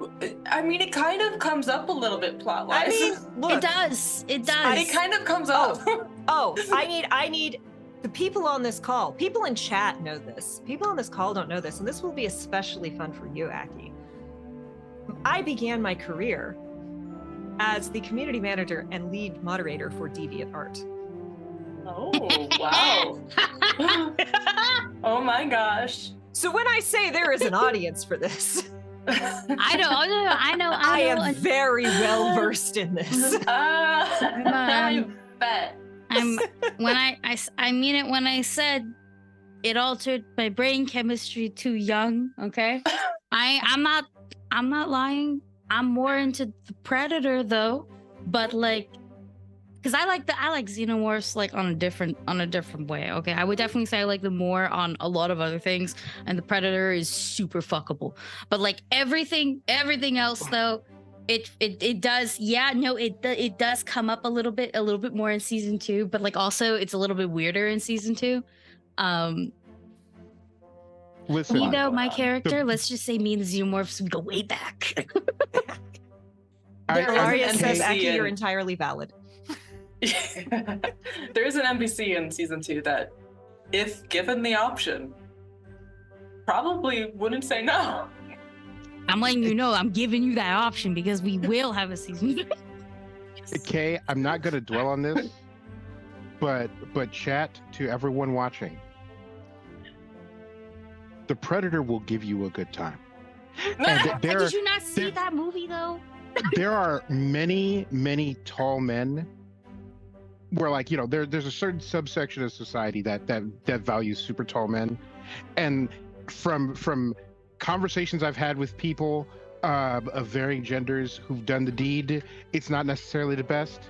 I mean, it kind of comes up a little bit plot-wise. I mean, look. It does. It does. It kind of comes up. I need the people on this call. People in chat know this. People on this call don't know this, and this will be especially fun for you, Aki. I began my career as the community manager and lead moderator for DeviantArt. Oh, wow. Oh my gosh. So when I say there is an audience for this, I know. I am very well versed in this. I bet. I mean it when I said it altered my brain chemistry too young. Okay, I'm not lying. I'm more into the Predator though, but like, because I like Xenomorphs like on a different way. Okay, I would definitely say I like them more on a lot of other things, and the Predator is super fuckable. But like everything else though, it does. Yeah, no, it does come up a little bit more in season 2, but like also it's a little bit weirder in season 2. Listen, You know, my character, let's just say me and the Xenomorphs, we go way back. Ilaria says, NPC Aki, you're in- entirely valid. There is an NPC in season 2 that, if given the option, probably wouldn't say no. I'm letting you know, I'm giving you that option because we will have a season 3. Okay, I'm not going to dwell on this, but chat to everyone watching. The Predator will give you a good time. And Did you not see that movie though? there are many tall men where, like, you know, there's a certain subsection of society that values super tall men, and from conversations I've had with people of varying genders who've done the deed, it's not necessarily the best.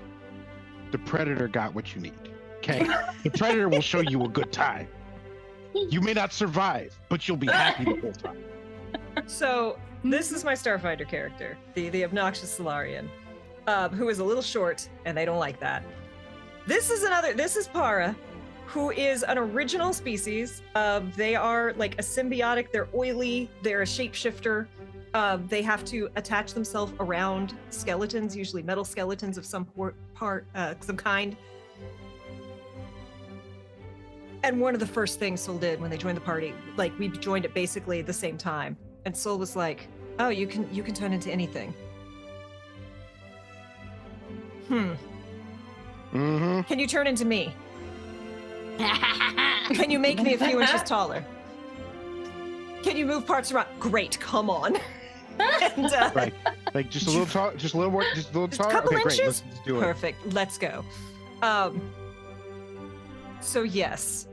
The Predator got what you need. Okay, the Predator will show you a good time. You may not survive, but you'll be happy the whole time. So this is my Starfighter character, the obnoxious Solarian, who is a little short, and they don't like that. This is Para, who is an original species. They are like a symbiotic, they're oily, they're a shapeshifter. They have to attach themselves around skeletons, usually metal skeletons of some kind. And one of the first things Sol did when they joined the party, like we joined it basically at the same time, and Sol was like, "Oh, you can turn into anything." Mm-hmm. Can you turn into me? Can you make me a few inches taller? Can you move parts around? Great, come on. And, Right, like just a little tall, just a little more, just a little taller. couple Okay, great. inches? Let's do it. Perfect. Let's go. So yes,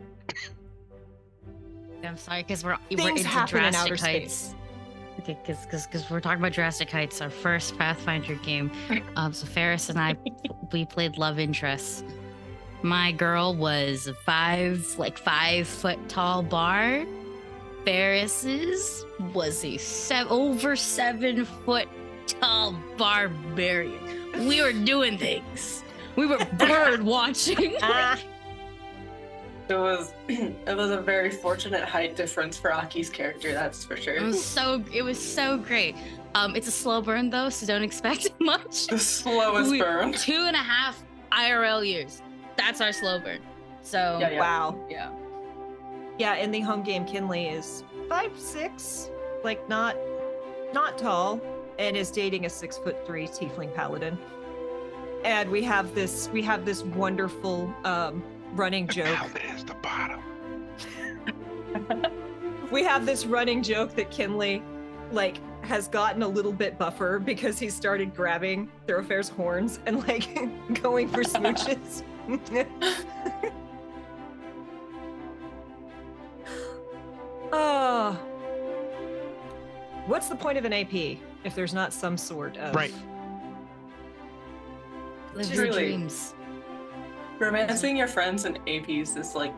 I'm sorry, because we're things into happen in outer Jurassic Heights. space. Okay, because we're talking about Jurassic Heights, our first Pathfinder game. So Farris and I, we played love interest. My girl was 5 foot tall bar. Farris's was a over 7 foot tall barbarian. We were doing things. We were bird watching. It was a very fortunate height difference for Aki's character, that's for sure. It was so great. It's a slow burn though, so don't expect much. The slowest burn. 2.5 IRL years. That's our slow burn. So Yeah. Wow. Yeah. Yeah, in the home game, Kinley is 5'6", like not tall, and is dating a 6'3" tiefling paladin. And we have this wonderful running joke. Paladin is the bottom. We have this running joke that Kinley, like, has gotten a little bit buffer because he started grabbing Thoroughfare's horns and like going for smooches. What's the point of an AP if there's not some sort of Right. live your Truly. dreams. Romancing your friends and APs is like,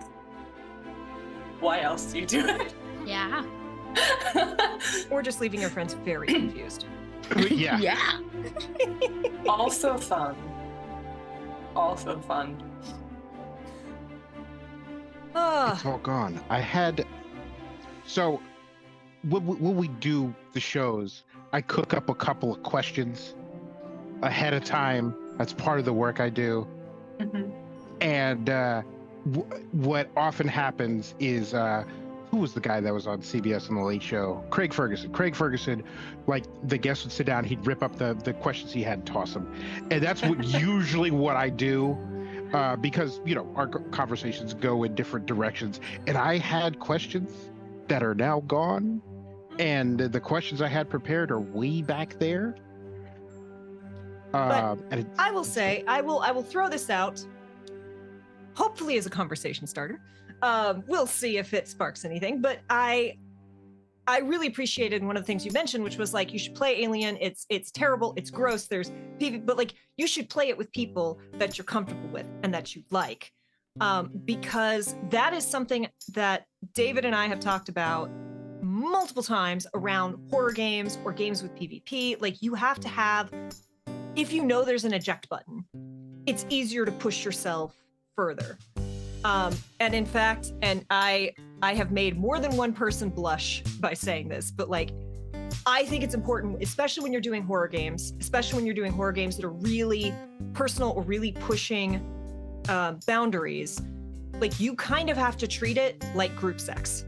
why else do you do it? Yeah. or just leaving your friends very confused. Yeah. Yeah. Also fun. Also fun. It's all gone. I had. So, when we do the shows, I cook up a couple of questions ahead of time. That's part of the work I do. Mhm. And what often happens is, who was the guy that was on CBS on the Late Show? Craig Ferguson, like the guest would sit down, he'd rip up the questions he had and toss them. And that's usually what I do, because, you know, our conversations go in different directions. And I had questions that are now gone. And the questions I had prepared are way back there. But and I will say, I will throw this out, hopefully as a conversation starter. We'll see if it sparks anything. But I really appreciated one of the things you mentioned, which was like, you should play Alien. It's terrible. It's gross. There's PvP, but like, you should play it with people that you're comfortable with and that you like, because that is something that David and I have talked about multiple times around horror games or games with PvP. Like, you have to have, if you know there's an eject button, it's easier to push yourself further. And in fact, and I have made more than one person blush by saying this, but like, I think it's important, especially when you're doing horror games, that are really personal or really pushing boundaries. Like, you kind of have to treat it like group sex.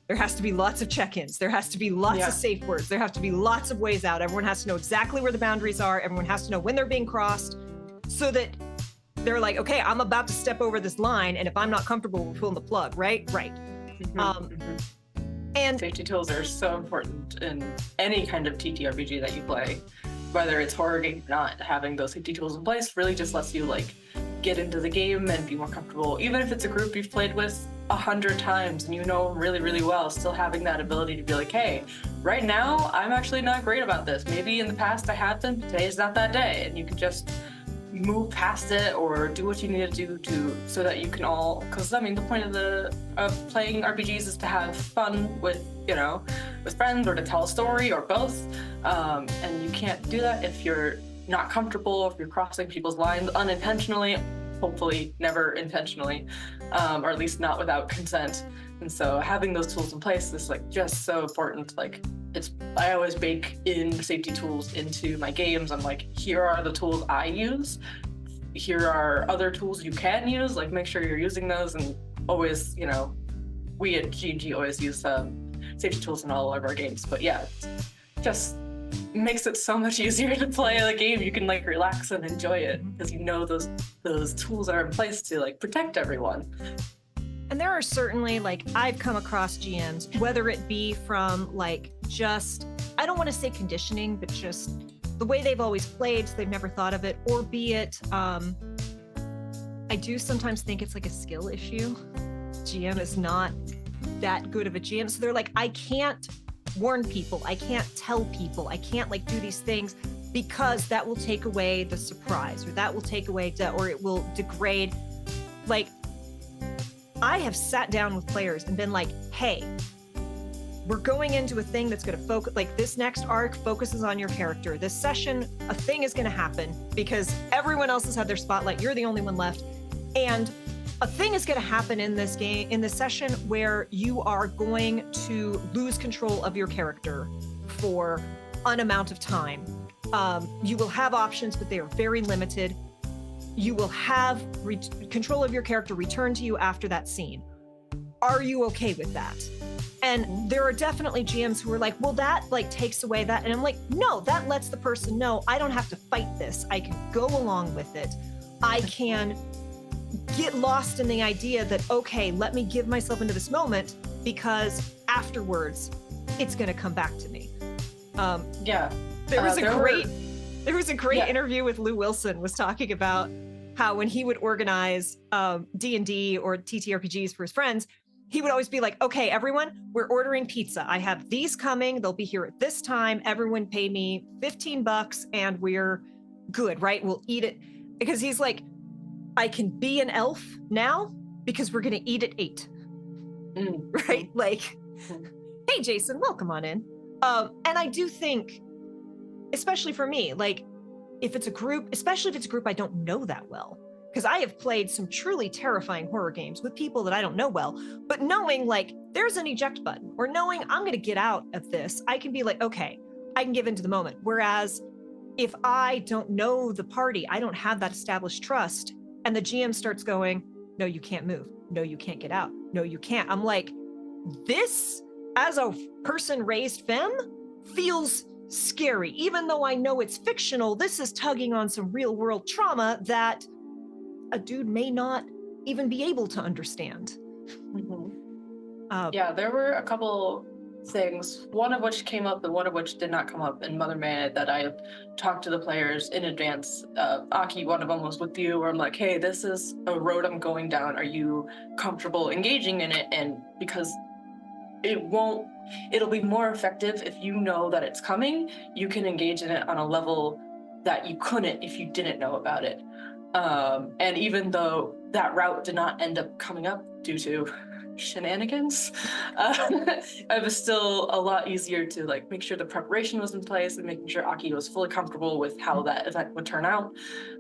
There has to be lots of check-ins. There has to be lots of safe words. There have to be lots of ways out. Everyone has to know exactly where the boundaries are. Everyone has to know when they're being crossed, so that they're like, okay, I'm about to step over this line, and if I'm not comfortable, we're pulling the plug, right? Right. And Safety tools are so important in any kind of TTRPG that you play, whether it's horror game or not. Having those safety tools in place really just lets you like get into the game and be more comfortable. Even if it's a group you've played with 100 times and you know them really, really well, still having that ability to be like, hey, right now I'm actually not great about this. Maybe in the past I had been, today's not that day, and you can just move past it or do what you need to do so that you can all, because I mean the point of playing RPGs is to have fun with, you know, with friends, or to tell a story, or both, and you can't do that if you're not comfortable, if you're crossing people's lines unintentionally, hopefully never intentionally, or at least not without consent. And so having those tools in place is like just so important. Like, I always bake in safety tools into my games. I'm like, here are the tools I use. Here are other tools you can use. Like, make sure you're using those. And always, you know, we at G&G always use safety tools in all of our games. But yeah, just makes it so much easier to play the game. You can like relax and enjoy it because you know those tools are in place to like protect everyone. And there are certainly, like, I've come across GMs, whether it be from like just, I don't want to say conditioning, but just the way they've always played, so they've never thought of it, or be it, I do sometimes think it's like a skill issue. GM is not that good of a GM. So they're like, I can't warn people, I can't tell people, I can't like do these things because that will take away the surprise, or that will take away, or it will degrade. Like, I have sat down with players and been like, hey, we're going into a thing that's going to focus, like this next arc focuses on your character. This session, a thing is going to happen because everyone else has had their spotlight. You're the only one left. And a thing is going to happen in this game, in this session, where you are going to lose control of your character for an amount of time. You will have options, but they are very limited. You will have control of your character return to you after that scene. Are you okay with that? And there are definitely GMs who are like, well, that like takes away that. And I'm like, no, that lets the person know I don't have to fight this. I can go along with it. I can get lost in the idea that, okay, let me give myself into this moment because afterwards it's going to come back to me. There was a great interview with Lou Wilson was talking about how when he would organize D&D or TTRPGs for his friends, he would always be like, okay, everyone, we're ordering pizza. I have these coming. They'll be here at this time. Everyone pay me $15 and we're good, right? We'll eat it. Because he's like, I can be an elf now because we're going to eat at 8. Right? Like, hey, Jason, welcome on in. And I do think, especially for me, like, if it's a group, especially if it's a group I don't know that well, because I have played some truly terrifying horror games with people that I don't know well, but knowing like there's an eject button, or knowing I'm going to get out of this, I can be like, okay, I can give into the moment. Whereas if I don't know the party, I don't have that established trust, and the GM starts going, no, you can't move. No, you can't get out. No, you can't. I'm like, this, as a person raised femme, feels scary. Even though I know it's fictional, this is tugging on some real world trauma that a dude may not even be able to understand. Yeah, there were a couple things, one of which came up and one of which did not come up in Mother May that I talked to the players in advance. Aki, one of them was with you, where I'm like, hey, this is a road I'm going down. Are you comfortable engaging in it? And because it'll be more effective if you know that it's coming, you can engage in it on a level that you couldn't if you didn't know about it. And even though that route did not end up coming up due to shenanigans, it was still a lot easier to like make sure the preparation was in place and making sure Aki was fully comfortable with how that event would turn out.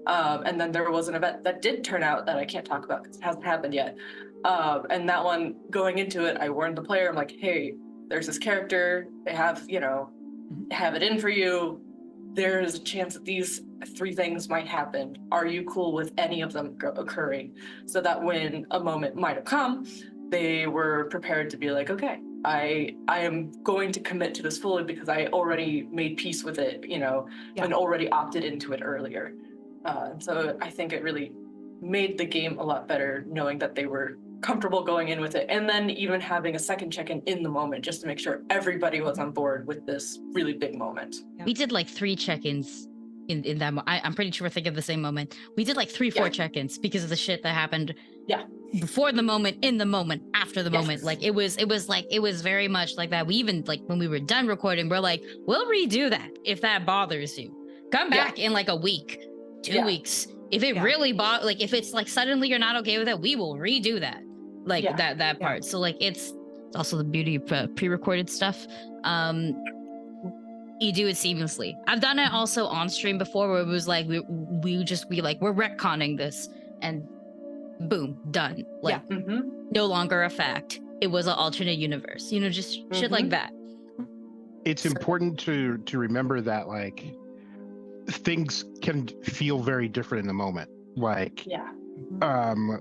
And then there was an event that did turn out that I can't talk about because it hasn't happened yet. And that one, going into it, I warned the player, I'm like, hey, there's this character, they have, have it in for you. There is a chance that these 3 things might happen. Are you cool with any of them occurring? So that when a moment might have come, they were prepared to be like, okay, I am going to commit to this fully because I already made peace with it, and already opted into it earlier. So I think it really made the game a lot better knowing that they were comfortable going in with it, and then even having a second check-in in the moment just to make sure everybody was on board with this really big moment. We did like 3 check-ins in that. I'm pretty sure we're thinking of the same moment. We did like 3-4 check-ins because of the shit that happened. Yeah. Before the moment, in the moment, after the moment. Like it was very much like that. We even like when we were done recording, we're like, we'll redo that if that bothers you. Come back in like a week, 2 weeks. If it really like if it's like suddenly you're not okay with it, we will redo that. Like that part. So like it's also the beauty of pre-recorded stuff. You do it seamlessly. I've done it also on stream before where it was like we just be like, we're retconning this and boom, done. Like no longer a fact. It was an alternate universe. Just shit like that. It's important to remember that like things can feel very different in the moment. Like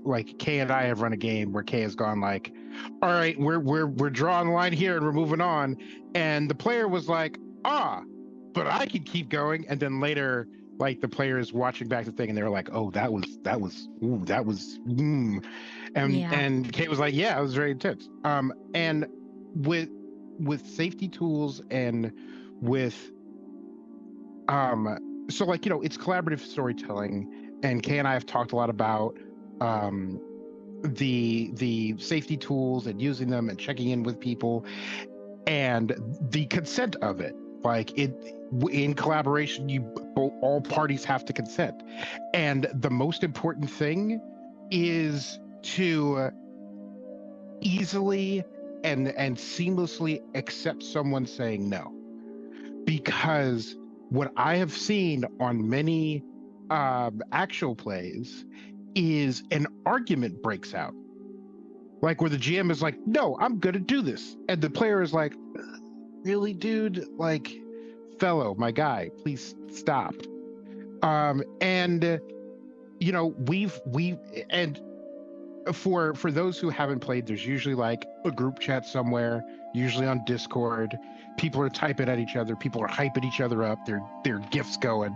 like Kay and I have run a game where Kay has gone like, all right, we're drawing the line here and we're moving on, and the player was like, but I could keep going, and then later like the player is watching back the thing and they're like, oh, that was and Kay was like, yeah, it was very intense. And with safety tools and with so like it's collaborative storytelling, and Kay and I have talked a lot about the safety tools and using them and checking in with people and the consent of it. Like in collaboration, all parties have to consent, and the most important thing is to easily and seamlessly accept someone saying no, because what I have seen on many actual plays is an argument breaks out, like where the GM is like, no, I'm gonna do this, and the player is like, really, dude? Like, fellow, my guy, please stop. And we've and for those who haven't played, there's usually like a group chat somewhere, usually on Discord. People are typing at each other, people are hyping each other up, their gifts going.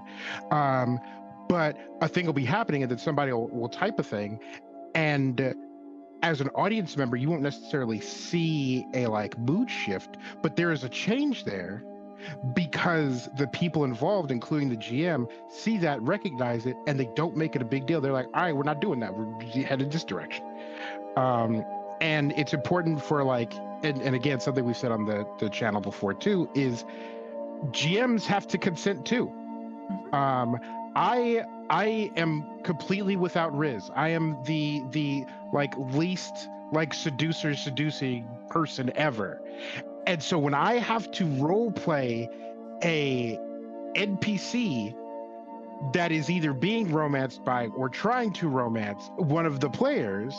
But a thing will be happening, and then somebody will type a thing, and as an audience member, you won't necessarily see a like mood shift, but there is a change there because the people involved, including the GM, see that, recognize it, and they don't make it a big deal. They're like, all right, we're not doing that. We're headed this direction. And it's important for like, and again, something we've said on the channel before too, is GMs have to consent too. I am completely without Riz. I am the like least like seducing person ever. And so when I have to role play a NPC that is either being romanced by or trying to romance one of the players,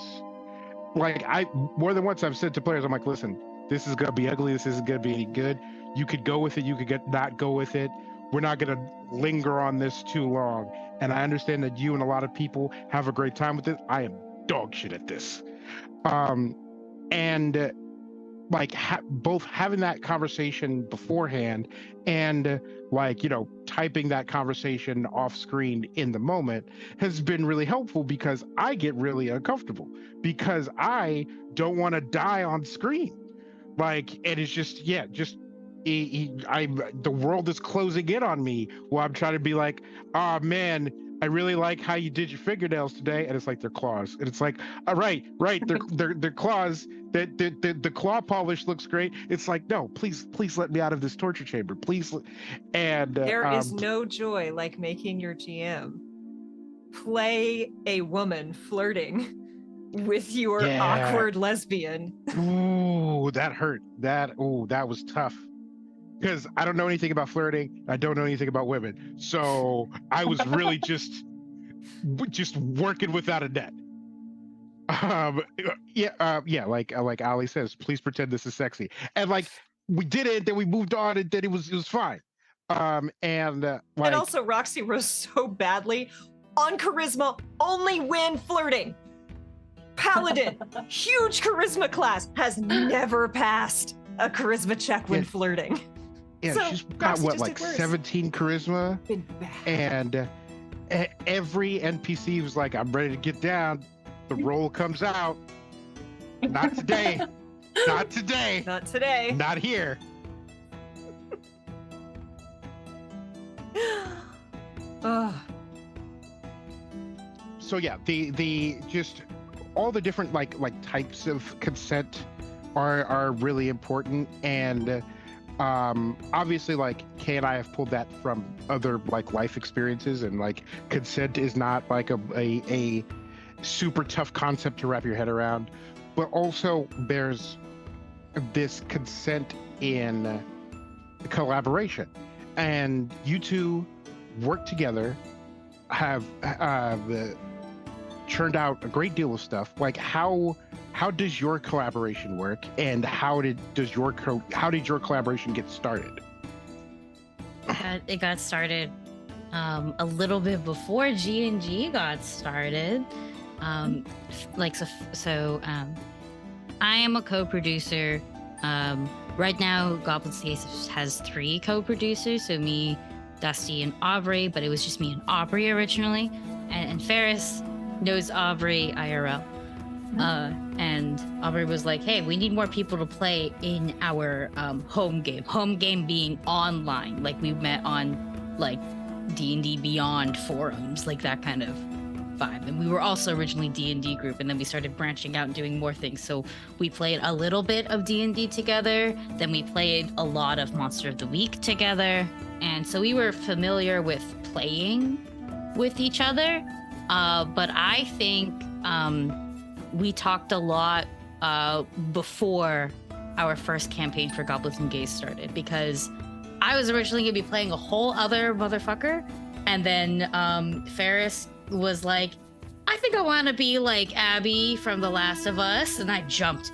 like more than once I've said to players, I'm like, listen, This is gonna be ugly. This isn't gonna be any good. You could go with it. You could not go with it. We're not gonna linger on this too long. And I understand that you and a lot of people have a great time with it. I am dog shit at this. And like both having that conversation beforehand and like, you know, typing that conversation off screen in the moment has been really helpful, because I get really uncomfortable because I don't want to die on screen. Like, and it's just, yeah, just the world is closing in on me while I'm trying to be like, oh man, I really like how you did your fingernails today, and it's like they're claws, and it's like, all right, they're claws. The claw polish looks great. It's like, no, please let me out of this torture chamber, please. And there is no joy like making your GM play a woman flirting with your awkward lesbian. Ooh, that hurt. That was tough. Because I don't know anything about flirting. I don't know anything about women. So I was really just working without a net. Like Ali says, please pretend this is sexy. And like we did it, then we moved on, and then it was fine. And also Roxy rose so badly on charisma only when flirting. Paladin, huge charisma class, has never passed a charisma check when flirting. Yeah, so she's got what, like 17 charisma? And every NPC was like, I'm ready to get down. The roll comes out. Not today. Not today. Not today. Not here. So yeah, the just all the different like types of consent are really important, and obviously like Kay and I have pulled that from other like life experiences, and like consent is not like a super tough concept to wrap your head around, but also there's this consent in collaboration, and you two work together, have churned out a great deal of stuff. Like how does your collaboration work, and how did your collaboration get started? It got started a little bit before G&G got started. I am a co-producer. Right now, Goblin Case has 3 co-producers, so me, Dusty, and Aubrey, but it was just me and Aubrey originally. And Farris knows Aubrey IRL. And Aubrey was like, hey, we need more people to play in our home game. Home game being online. Like, we met on like D&D Beyond forums, like that kind of vibe. And we were also originally D&D group, and then we started branching out and doing more things. So we played a little bit of D&D together, then we played a lot of Monster of the Week together, and so we were familiar with playing with each other. But I think we talked a lot before our first campaign for Goblins and Gays started, because I was originally going to be playing a whole other motherfucker, and then Farris was like, I think I want to be like Abby from The Last of Us, and I jumped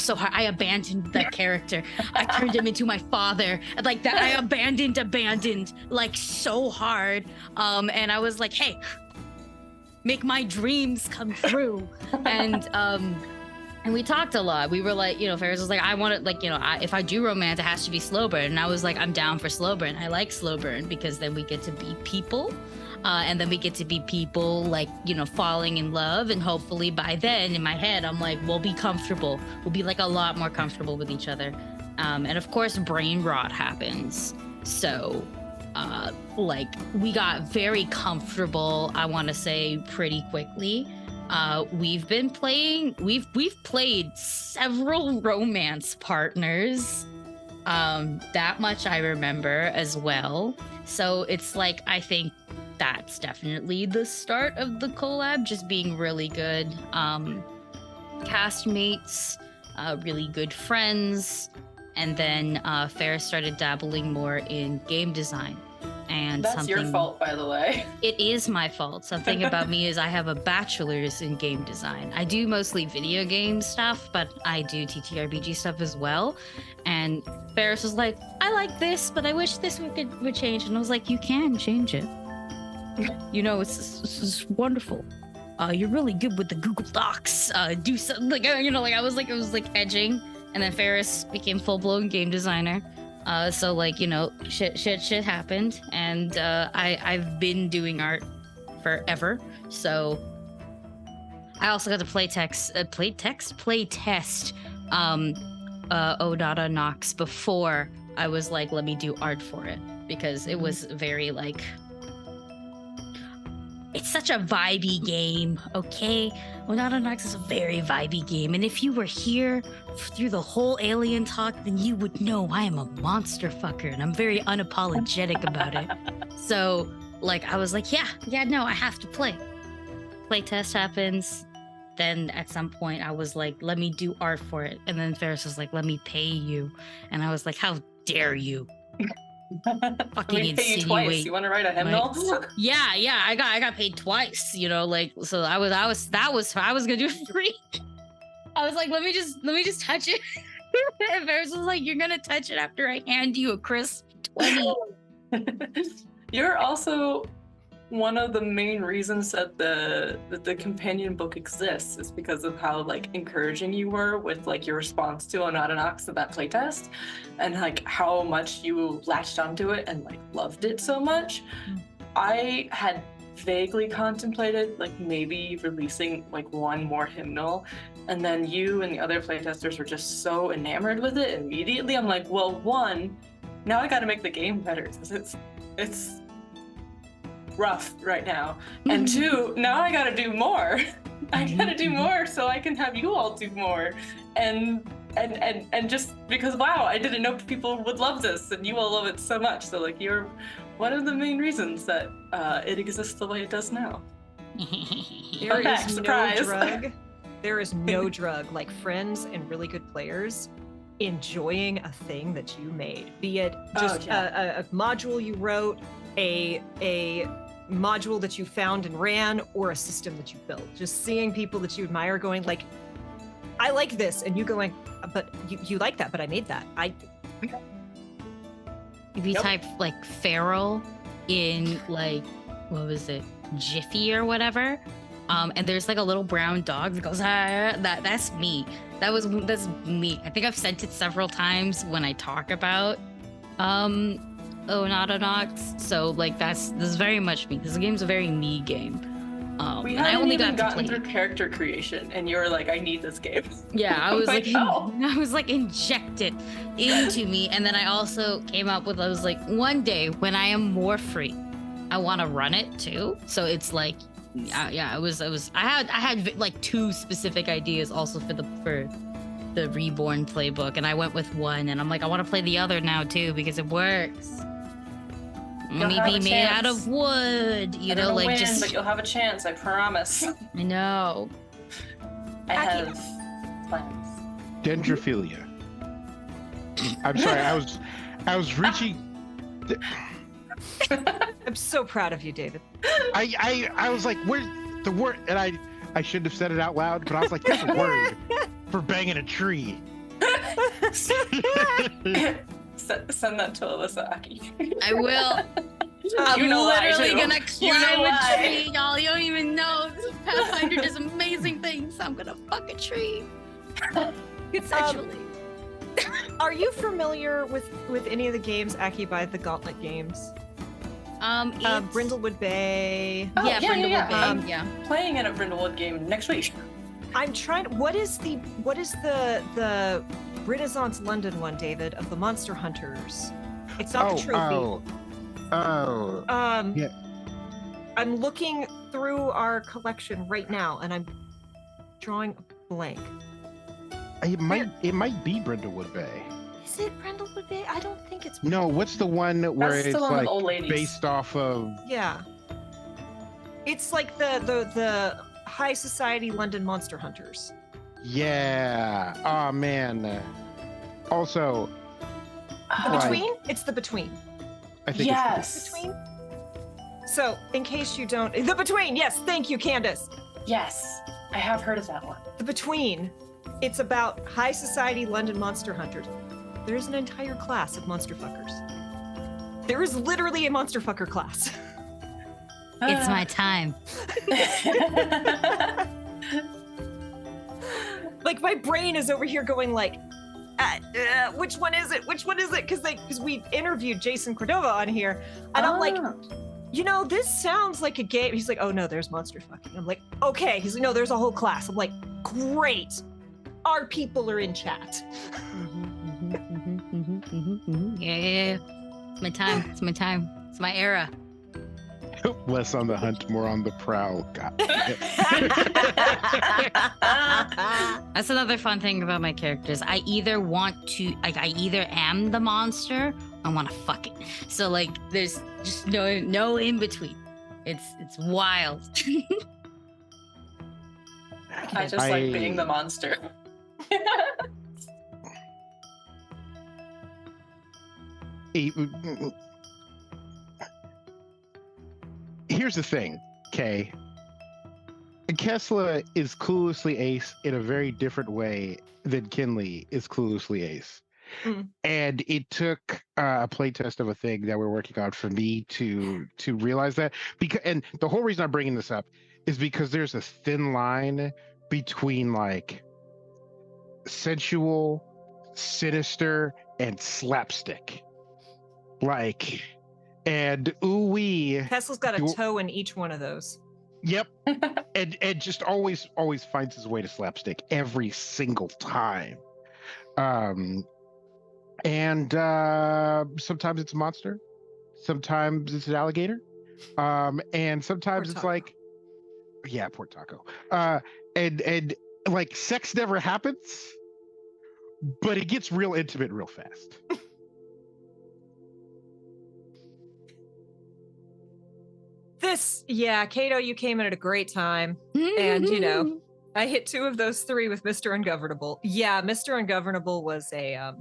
so hard. I abandoned that character. I turned him into my father, like that. I abandoned like so hard, and I was like, hey, make my dreams come true. And we talked a lot. We were like, Farris was like, I want it, like, if I do romance, it has to be slow burn. And I was like, I'm down for slow burn. I like slow burn because then we get to be people. And then we get to be people like, falling in love. And hopefully by then in my head, I'm like, we'll be comfortable. We'll be like a lot more comfortable with each other. And of course, brain rot happens. So we got very comfortable, I want to say, pretty quickly. We've played several romance partners. That much I remember as well. So it's like, I think that's definitely the start of the collab, just being really good castmates, really good friends. And then Farris started dabbling more in game design. And That's your fault, by the way. It is my fault. Something about me is I have a bachelor's in game design. I do mostly video game stuff, but I do TTRPG stuff as well. And Farris was like, I like this, but I wish this would change. And I was like, you can change it. It's wonderful. You're really good with the Google Docs. Do something like, I was like edging. And then Farris became full-blown game designer. So shit happened, and I've been doing art forever. So I also got to play test Nata Nox before I was like, let me do art for it, because it was very like, it's such a vibey game, okay? Nata Nox is a very vibey game, and if you were here through the whole Alien talk, then you would know I am a monster fucker, and I'm very unapologetic about it. So, I was like, no, I have to play. Playtest happens. Then at some point, I was like, let me do art for it. And then Farris was like, let me pay you. And I was like, how dare you? Fucking we pay you twice. You want to write a hymnal? Yeah, I got paid twice. So I was gonna do it free. I was like, let me just touch it. And Farris was like, you're gonna touch it after I hand you a crisp 20. You're also one of the main reasons that the companion book exists is because of how encouraging you were with your response to Nata Nox at that playtest, and how much you latched onto it and loved it so much. I had vaguely contemplated maybe releasing one more hymnal, and then you and the other playtesters were just so enamored with it immediately. I'm like, well, one, now I got to make the game better because it's rough right now, and two, now I gotta do more. I gotta do more so I can have you all do more, and just because I didn't know people would love this, and you all love it so much. So you're one of the main reasons that it exists the way it does now. There is surprise. no drug. There is no drug like friends and really good players enjoying a thing that you made, be it just a module you wrote, a module that you found and ran, or a system that you built. Just seeing people that you admire going I like this, and you going, but you like that, but I made that. If you type feral in what was it, Jiffy or whatever, and there's a little brown dog that goes, that's me. That's me. I think I've sent it several times when I talk about Nata Nox. So this is very much me. This game's a very me game. We and I hadn't only even got to gotten play. through character creation, and you were like, I need this game. Yeah, I was no. I was inject it into me. And then I also came up with, I was like, one day when I am more free, I want to run it too. So it's I had two specific ideas also for the Reborn playbook, and I went with one, and I'm like, I want to play the other now too because it works. Let me be made out of wood, I don't know when, but you'll have a chance, I promise. I know. I have plans. Dendrophilia. I'm sorry, I was reaching. I'm so proud of you, David. I was like, where's the word? And I shouldn't have said it out loud, but I was like, there's a word for banging a tree. Send that to Alyssa, Aki. I will. I'm You know why, literally too. gonna You know climb a why. tree, y'all. You don't even know. Pathfinder does amazing things. I'm gonna fuck a tree. Consensually. Are you familiar with any of the games, Aki, by the Gauntlet games? It's- Brindlewood Bay. Oh, yeah, Brindlewood Bay. I'm Yeah. playing in a Brindlewood game next week. I'm trying. What is the Renaissance London one, David, of the Monster Hunters? It's not the trophy. Yeah. I'm looking through our collection right now, and I'm drawing a blank. It might be Brindlewood Bay. Is it Brindlewood Bay? I don't think it's. No, what's the one where That's it's the one with old ladies. based off of? Yeah. It's like the High Society London Monster Hunters. Yeah. Oh man. Also, The Like- Between? It's the Between. I think Yes. Between. So, in case you don't, The Between. Yes, thank you, Candace. Yes. I have heard of that one. The Between. It's about high society London monster hunters. There's an entire class of monster fuckers. There is literally a monster fucker class. It's my time. Like, my brain is over here going like, which one is it? Which one is it? Because we interviewed Jason Cordova on here, and I'm like, you know, this sounds like a game. He's like, oh no, there's monster fucking. I'm like, okay. He's like, no, there's a whole class. I'm like, great. Our people are in chat. Yeah. It's my time. It's my time. It's my era. less on the hunt, more on the prowl. God. That's another fun thing about my characters. I either am the monster, or I want to fuck it. So like, there's just no in between. It's wild. I just like being the monster. Here's the thing, Kay. Kessler is cluelessly ace in a very different way than Kinley is cluelessly ace. Mm. And it took a playtest of a thing that we're working on for me to realize that. And the whole reason I'm bringing this up is because there's a thin line between like sensual, sinister, and slapstick. Like, and ooh-wee. Kessel's got a toe in each one of those. Yep. and just always finds his way to slapstick every single time. And sometimes it's a monster, sometimes it's an alligator, and sometimes it's like, yeah, poor taco. And like sex never happens, but it gets real intimate real fast. Kato, you came in at a great time. And, you know, I hit 2 of those 3 with Mr. Ungovernable. Yeah, Mr. Ungovernable was a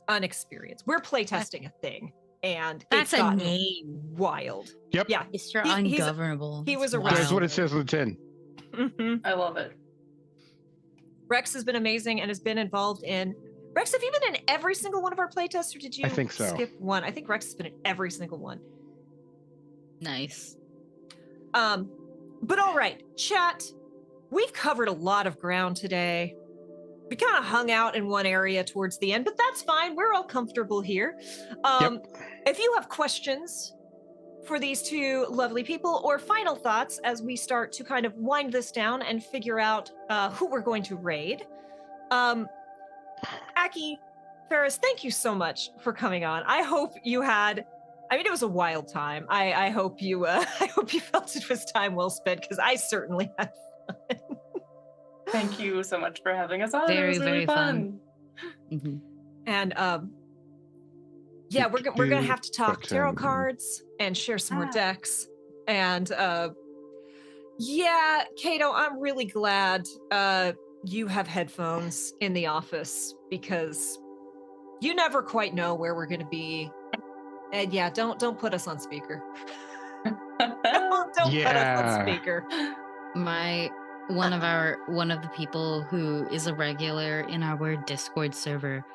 unexperienced. We're playtesting a thing, and that's it's a name. Wild. Yep. Yeah. Mr. Ungovernable. He was a That's what it says on the tin. Mm-hmm. I love it. Rex has been amazing and has been involved in. Rex, have you been in every single one of our playtests, or did you I think so. skip one? I think Rex has been in every single one. Nice. But all right, chat. We've covered a lot of ground today. We kind of hung out in one area towards the end, but that's fine. We're all comfortable here. If you have questions for these 2 lovely people or final thoughts as we start to kind of wind this down and figure out who we're going to raid. Aki, Farris, thank you so much for coming on. I hope you had, it was a wild time. I hope you felt it was time well spent, because I certainly had fun. Thank you so much for having us on. Very, it was really very fun. fun. And we're gonna have to talk tarot cards and share some more decks. And Kato, I'm really glad you have headphones in the office, because you never quite know where we're gonna be. And don't put us on speaker. don't put us on speaker. One of the people who is a regular in our Discord server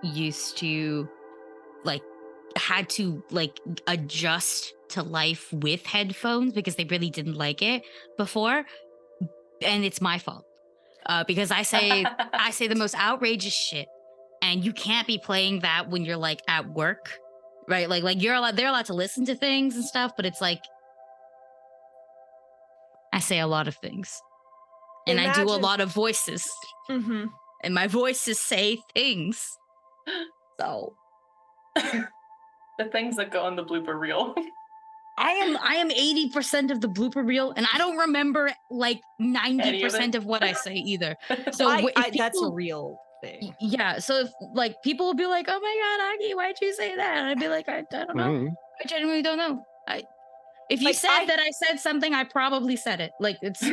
used to had to adjust to life with headphones because they really didn't like it before, and it's my fault because I say the most outrageous shit, and you can't be playing that when you're at work, right? They're allowed to listen to things and stuff, but it's I say a lot of things. And I do a lot of voices. Mm-hmm. And my voices say things. So. The things that go on the blooper reel. I am 80% of the blooper reel, and I don't remember 90% of what I say either. So that's a real thing. Yeah. So if people will be like, "Oh my God, Aki, why'd you say that?" And I'd be like, I don't know. Mm-hmm. I genuinely don't know. If you said that I said something, I probably said it. It's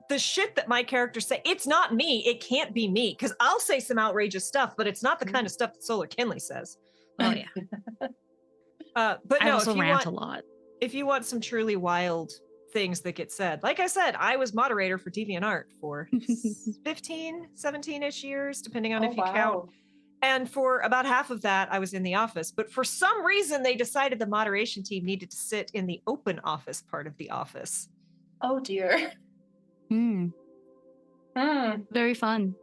the shit that my characters say, it's not me. It can't be me, because I'll say some outrageous stuff, but it's not the kind of stuff that Solar Kinley says. Oh yeah. But I no, also if you rant want, a lot. if you want some truly wild things that get said, like I said, I was moderator for DeviantArt for 15, 17-ish years, depending on if you count. And for about half of that, I was in the office. But for some reason, they decided the moderation team needed to sit in the open office part of the office. Oh dear. Very fun.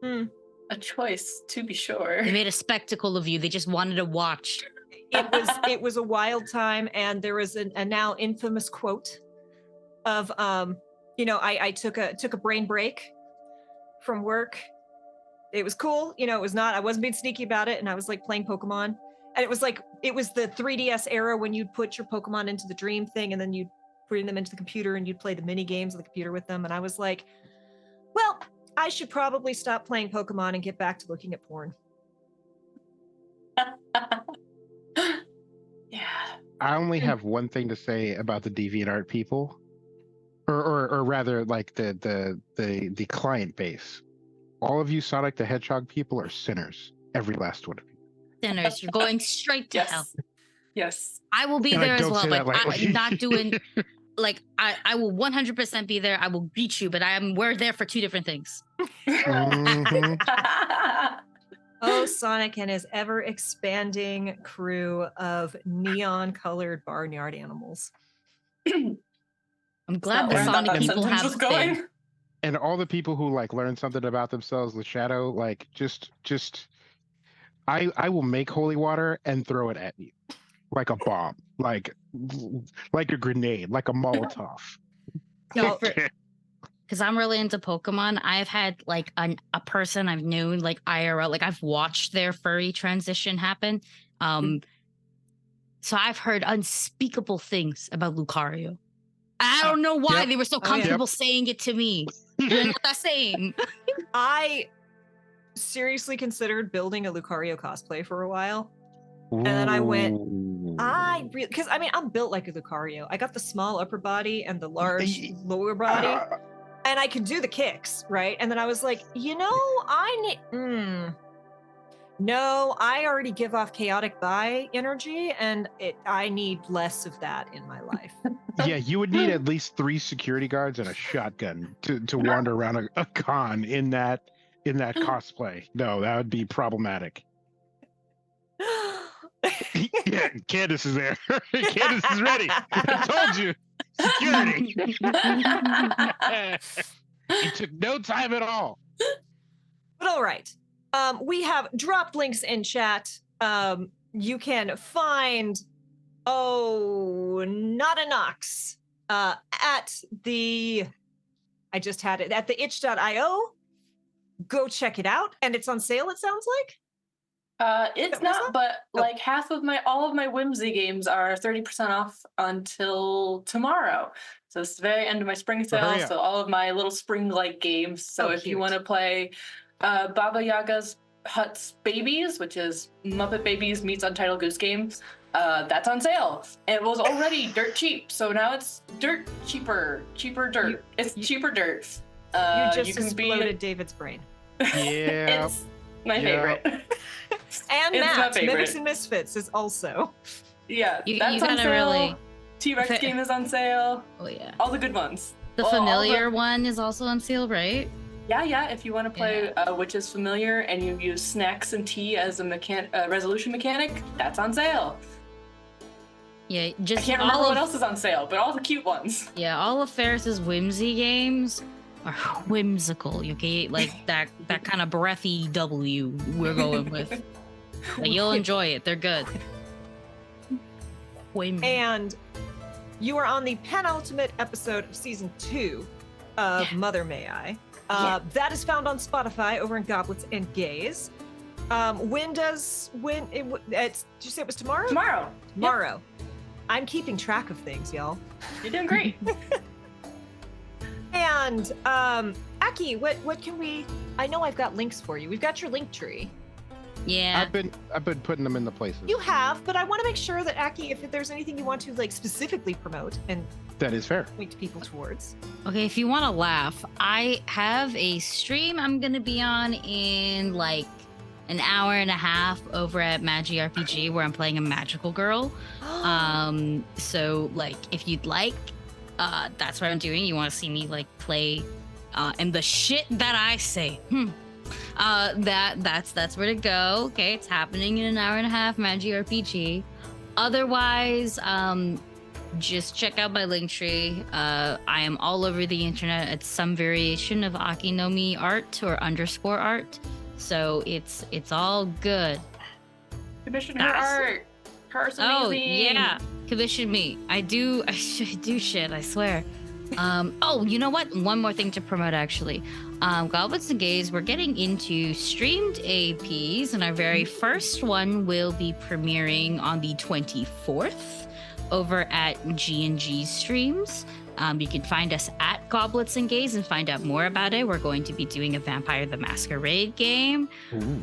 A choice, to be sure. They made a spectacle of you. They just wanted to watch. It was a wild time, and there was a now infamous quote of I took a brain break from work. It was cool, it was not, I wasn't being sneaky about it, and I was like playing Pokemon. And it was the 3DS era when you'd put your Pokemon into the dream thing and then you'd bring them into the computer and you'd play the mini games on the computer with them. And I was like, well, I should probably stop playing Pokemon and get back to looking at porn. Yeah. I only have one thing to say about the DeviantArt people, or rather, like the client base. All of you Sonic the Hedgehog people are sinners. Every last one of you. Sinners, you're going straight to hell. Yes. I will be And I there as don't well. say Like, that lightly. I'm not doing. Like, I will 100% be there. I will greet you, but we're there for two different things. Mhm. Oh, Sonic and his ever expanding crew of neon colored barnyard animals. I'm glad Not the where I thought Sonic that people sentence have was a thing. going. And all the people who like learn something about themselves with Shadow, like just I will make holy water and throw it at you like a bomb, like a grenade, like a Molotov. No, Because I'm really into Pokemon. I've had like a person I've known like IRL, like I've watched their furry transition happen. So I've heard unspeakable things about Lucario. I don't know why Yep. they were so yeah. comfortable saying it to me. We're not the same. I seriously considered building a Lucario cosplay for a while. And then I went, because I'm built like a Lucario. I got the small upper body and the large lower body, and I could do the kicks, right? And then I was like, I need, no, I already give off chaotic bi energy, and I need less of that in my life. Yeah, you would need at least 3 security guards and a shotgun to wander around a con in that cosplay. No, that would be problematic. Yeah, Candace is there. Candace is ready. I told you. Security. It took no time at all. But all right. We have dropped links in chat. You can find Nata Nox at the itch.io. Go check it out. And it's on sale, it sounds like. It's not, but like all of my Whimsy games are 30% off until tomorrow. So it's the very end of my spring sale. So all of my little spring-like games. So if you want to play Baba Yaga's Hut's Babies, which is Muppet Babies meets Untitled Goose Game, that's on sale. It was already dirt cheap, so now it's dirt cheaper dirt. It's cheaper dirt. You just exploded David's brain. Yeah. It's my favorite. And It's my Matt, favorite. Mimics and Misfits is also. Yeah, You that's on gotta sale. really. T-Rex game is on sale. Oh yeah. All the good ones. The familiar one is also on sale, right? Yeah. If you want to play which is familiar and you use snacks and tea as a resolution mechanic, that's on sale. Yeah, I just can't remember what else is on sale, but all the cute ones. Yeah, all of Ferris's whimsy games are whimsical. Okay, like that kind of breathy W we're going with. Like, you'll enjoy it. They're good. And you are on the penultimate episode of season 2 of Mother May I. That is found on Spotify over in Goblets and Gays. Did you say it was tomorrow? Tomorrow. Tomorrow. Yep. I'm keeping track of things, y'all. You're doing great. And Aki, what can we? I know I've got links for you. We've got your link tree. Yeah. I've been putting them in the places. You have, but I want to make sure that Aki, if there's anything you want to like specifically promote and that is fair. Point people towards. Okay, if you want to laugh, I have a stream I'm gonna be on in like an hour and a half over at Magi RPG where I'm playing a magical girl. So like if you'd like, that's what I'm doing. You want to see me like play and the shit that I say. That's where to go. Okay, it's happening in an hour and a half, Magi RPG. Otherwise, just check out my link tree. I am all over the internet. It's some variation of Akinomi art or underscore art. So it's all good. Commission her art. Her art's amazing. Oh yeah, commission me. I do shit, I swear. Oh, you know what? One more thing to promote actually. Goblins and Gays, we're getting into streamed APs, and our very first one will be premiering on the 24th over at G&G Streams. You can find us at Goblets and Gays and find out more about it. We're going to be doing a Vampire the Masquerade game. Ooh.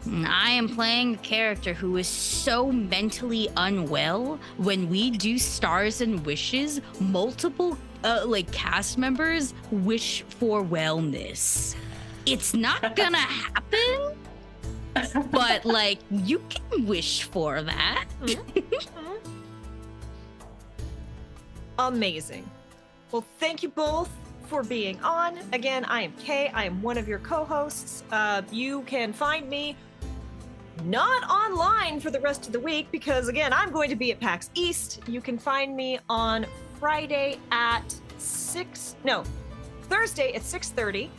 And I am playing a character who is so mentally unwell. When we do Stars and Wishes, multiple cast members wish for wellness. It's not gonna happen, but like you can wish for that. Amazing. Well, thank you both for being on. Again, I am Kay. I am one of your co-hosts. You can find me not online for the rest of the week because, again, I'm going to be at PAX East. You can find me on Thursday at 6:30,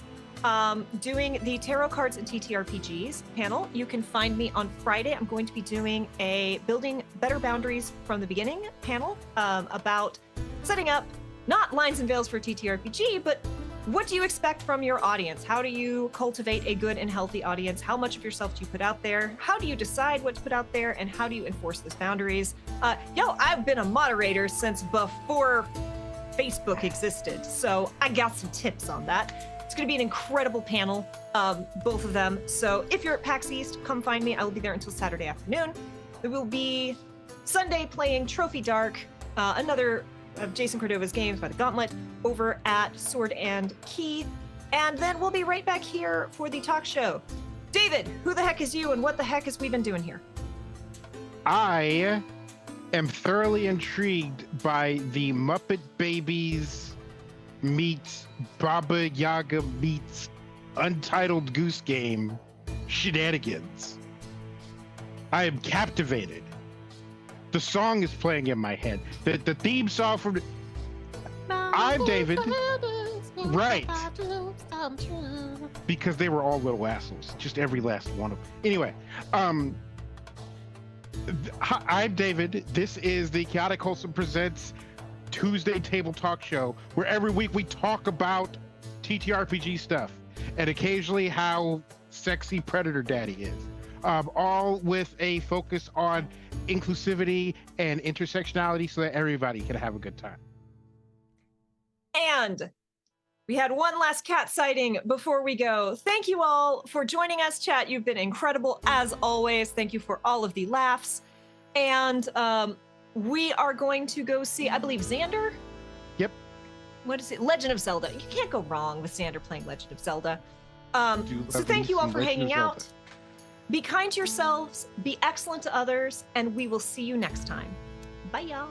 doing the Tarot Cards and TTRPGs panel. You can find me on Friday. I'm going to be doing a Building Better Boundaries from the Beginning panel about setting up not lines and veils for TTRPG, but what do you expect from your audience? How do you cultivate a good and healthy audience? How much of yourself do you put out there? How do you decide what to put out there? And how do you enforce those boundaries? I've been a moderator since before Facebook existed, so I got some tips on that. It's going to be an incredible panel, both of them. So if you're at PAX East, come find me. I will be there until Saturday afternoon. There will be Sunday playing Trophy Dark, another of Jason Cordova's games by the Gauntlet, over at Sword and Key. And then we'll be right back here for the talk show. David, who the heck is you and what the heck has we been doing here? I am thoroughly intrigued by the Muppet Babies meets Baba Yaga meets Untitled Goose Game shenanigans. I am captivated. The song is playing in my head. The theme song from I'm David. Right. Because they were all little assholes. Just every last one of them. Anyway, I'm David. This is the Chaotic Wholesome Presents Tuesday Table Talk Show, where every week we talk about TTRPG stuff and occasionally how sexy Predator Daddy is. All with a focus on inclusivity and intersectionality so that everybody can have a good time. And we had one last cat sighting before we go. Thank you all for joining us, chat. You've been incredible as always. Thank you for all of the laughs. And we are going to go see, I believe, Xander? Yep. What is it? Legend of Zelda. You can't go wrong with Xander playing Legend of Zelda. So thank you all for hanging out. Be kind to yourselves, be excellent to others, and we will see you next time. Bye, y'all.